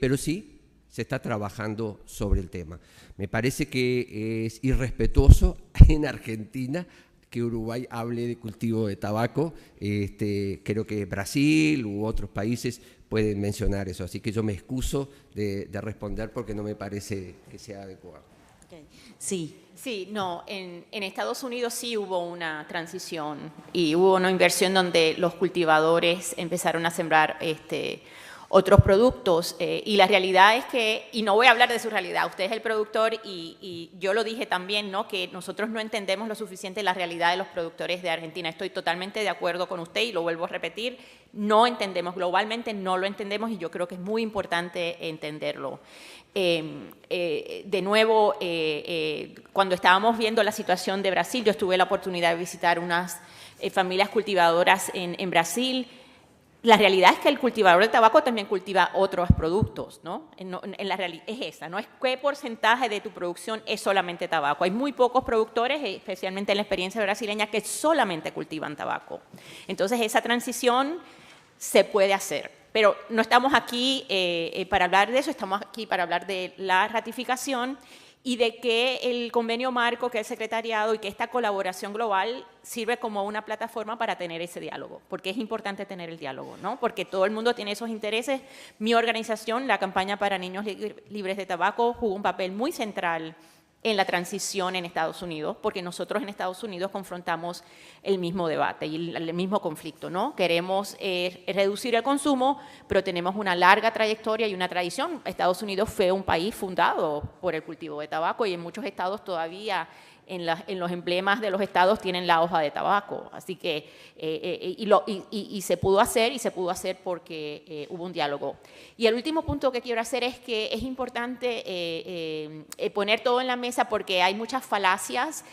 pero sí se está trabajando sobre el tema. Me parece que es irrespetuoso en Argentina que Uruguay hable de cultivo de tabaco, creo que Brasil u otros países pueden mencionar eso, así que yo me excuso de responder porque no me parece que sea adecuado. Okay. Sí. Sí, no, en Estados Unidos sí hubo una transición y hubo una inversión donde los cultivadores empezaron a sembrar otros productos y la realidad es que, y no voy a hablar de su realidad, usted es el productor y yo lo dije también, ¿no? Que nosotros no entendemos lo suficiente la realidad de los productores de Argentina. Estoy totalmente de acuerdo con usted y lo vuelvo a repetir, no entendemos, globalmente no lo entendemos y yo creo que es muy importante entenderlo. De nuevo, cuando estábamos viendo la situación de Brasil, yo tuve la oportunidad de visitar unas familias cultivadoras en Brasil. La realidad es que el cultivador de tabaco también cultiva otros productos, ¿no? En la realidad es esa, ¿no? Es qué porcentaje de tu producción es solamente tabaco. Hay muy pocos productores, especialmente en la experiencia brasileña, que solamente cultivan tabaco. Entonces, esa transición se puede hacer. Pero no estamos aquí para hablar de eso, estamos aquí para hablar de la ratificación y de que el convenio marco, que es el secretariado y que esta colaboración global sirve como una plataforma para tener ese diálogo, porque es importante tener el diálogo, ¿no? Porque todo el mundo tiene esos intereses. Mi organización, la Campaña para Niños Libres de Tabaco, jugó un papel muy central en la transición en Estados Unidos, porque nosotros en Estados Unidos confrontamos el mismo debate y el mismo conflicto, ¿no? Queremos reducir el consumo, pero tenemos una larga trayectoria y una tradición. Estados Unidos fue un país fundado por el cultivo de tabaco y en muchos estados todavía en los emblemas de los estados tienen la hoja de tabaco. Así que, se pudo hacer porque hubo un diálogo. Y el último punto que quiero hacer es que es importante poner todo en la mesa porque hay muchas falacias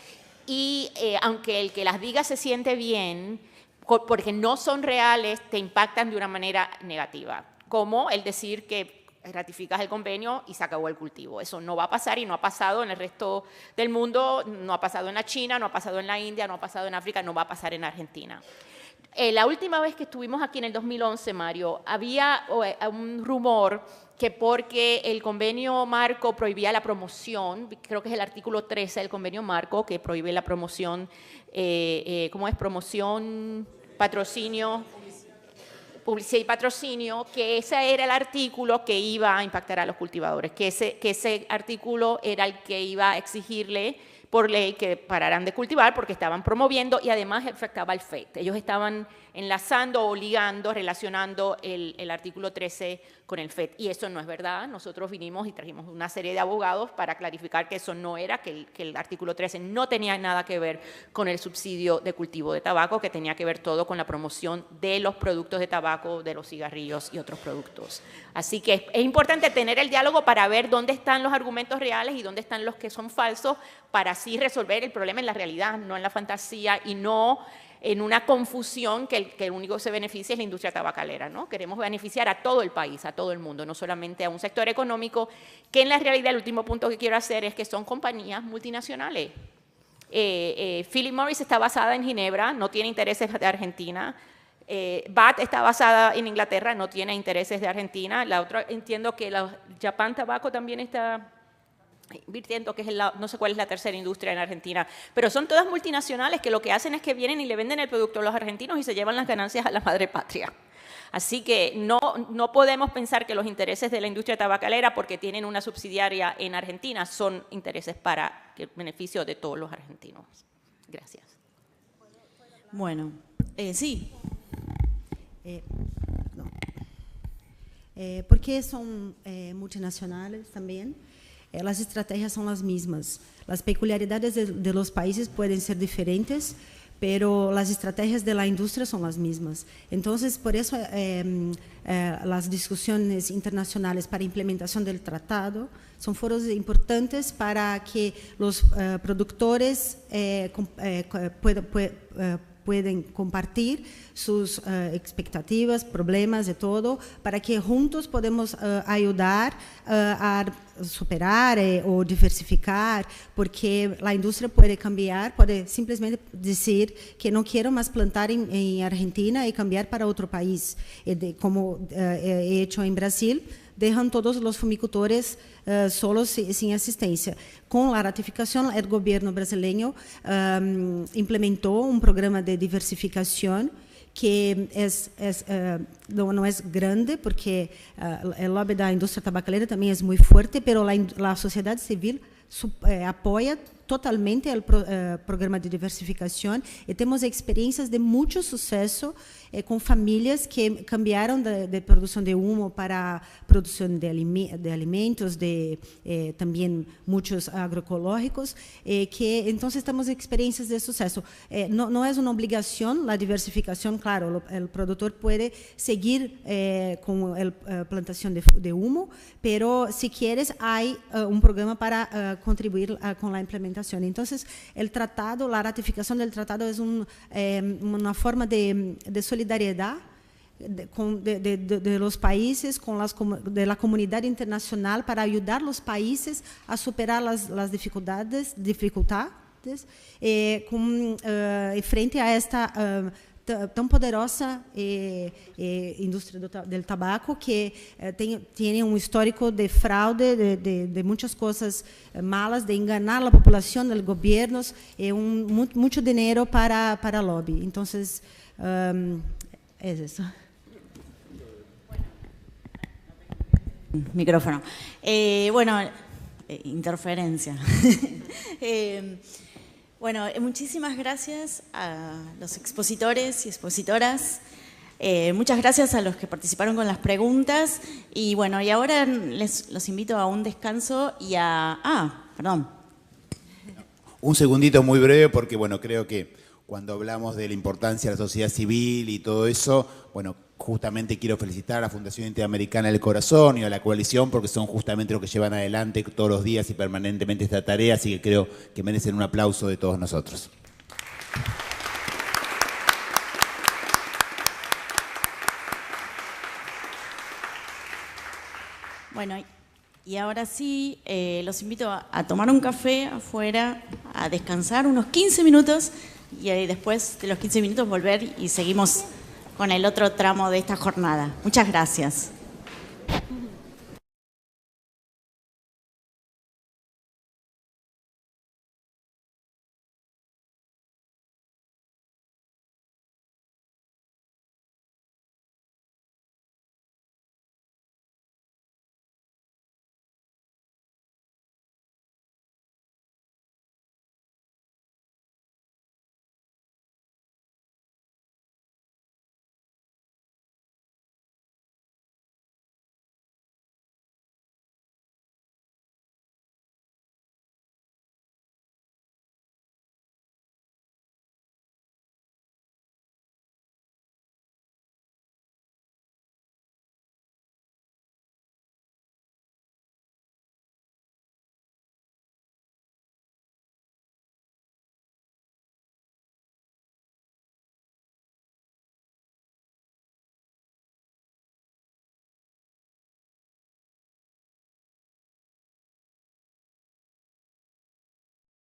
y aunque el que las diga se siente bien, porque no son reales, te impactan de una manera negativa, como el decir que ratificas el convenio y se acabó el cultivo. Eso no va a pasar y no ha pasado en el resto del mundo, no ha pasado en la China, no ha pasado en la India, no ha pasado en África, no va a pasar en Argentina. La última vez que estuvimos aquí en el 2011, Mario, había un rumor que porque el convenio marco prohibía la promoción, creo que es el artículo 13 del convenio marco que prohíbe la promoción, ¿cómo es? Promoción, patrocinio, publicidad y patrocinio, que ese era el artículo que iba a impactar a los cultivadores, que ese artículo era el que iba a exigirle por ley que pararan de cultivar porque estaban promoviendo y además afectaba al FET. Ellos estaban enlazando o ligando, relacionando el artículo 13 con el FET y eso no es verdad. Nosotros vinimos y trajimos una serie de abogados para clarificar que eso no era, que el artículo 13 no tenía nada que ver con el subsidio de cultivo de tabaco, que tenía que ver todo con la promoción de los productos de tabaco, de los cigarrillos y otros productos. Así que es importante tener el diálogo para ver dónde están los argumentos reales y dónde están los que son falsos para así resolver el problema en la realidad, no en la fantasía y no en una confusión que el único que se beneficia es la industria tabacalera, ¿no? Queremos beneficiar a todo el país, a todo el mundo, no solamente a un sector económico, que en la realidad el último punto que quiero hacer es que son compañías multinacionales. Philip Morris está basada en Ginebra, no tiene intereses de Argentina. BAT está basada en Inglaterra, no tiene intereses de Argentina. La otra, entiendo que la Japan Tobacco también está invirtiendo, que es no sé cuál es la tercera industria en Argentina, pero son todas multinacionales que lo que hacen es que vienen y le venden el producto a los argentinos y se llevan las ganancias a la madre patria. Así que no podemos pensar que los intereses de la industria tabacalera, porque tienen una subsidiaria en Argentina, son intereses para el beneficio de todos los argentinos. Gracias. Bueno, sí. Porque son multinacionales también. Las estrategias son las mismas. Las peculiaridades de los países pueden ser diferentes, pero las estrategias de la industria son las mismas. Entonces, por eso las discusiones internacionales para implementación del tratado son foros importantes para que los productores pueden compartir sus expectativas, problemas y todo, para que juntos podemos ayudar a superar o diversificar, porque la industria puede cambiar, puede simplesmente decir que no quiero más plantar en Argentina y cambiar para otro país, como he hecho en Brasil. Dejan todos los fumicultores solos sin asistencia. Con la ratificación, el gobierno brasileño implementó un programa de diversificación que no es grande, porque el lobby da industria tabacalera también es muy fuerte, pero la sociedad civil apoya totalmente el programa de diversificación y tenemos experiencias de mucho suceso con familias que cambiaron de producción de humo para producción de alimentos, también muchos agroecológicos, que entonces tenemos experiencias de suceso. No es una obligación la diversificación, claro, el productor puede seguir con la plantación de humo, pero si quieres hay un programa para contribuir con la implementación. Entonces, el tratado, la ratificación del tratado es una forma de solidaridad de los países, de la comunidad internacional, para ayudar a los países a superar las dificultades frente a esta tão poderosa indústria do tabaco que tem histórico de fraude, de muitas coisas malas, de enganar a população, os governos, muito dinheiro para lobby. Então, é isso. Micrófono. Bueno, interferencia. Bueno, muchísimas gracias a los expositores y expositoras. Muchas gracias a los que participaron con las preguntas. Y bueno, y ahora los invito a un descanso y a... perdón. Un segundito muy breve porque, bueno, creo que cuando hablamos de la importancia de la sociedad civil y todo eso, bueno, justamente quiero felicitar a la Fundación Interamericana del Corazón y a la coalición porque son justamente los que llevan adelante todos los días y permanentemente esta tarea, así que creo que merecen un aplauso de todos nosotros. Bueno, y ahora sí, los invito a tomar un café afuera, a descansar unos 15 minutos y después de los 15 minutos volver y seguimos con el otro tramo de esta jornada. Muchas gracias.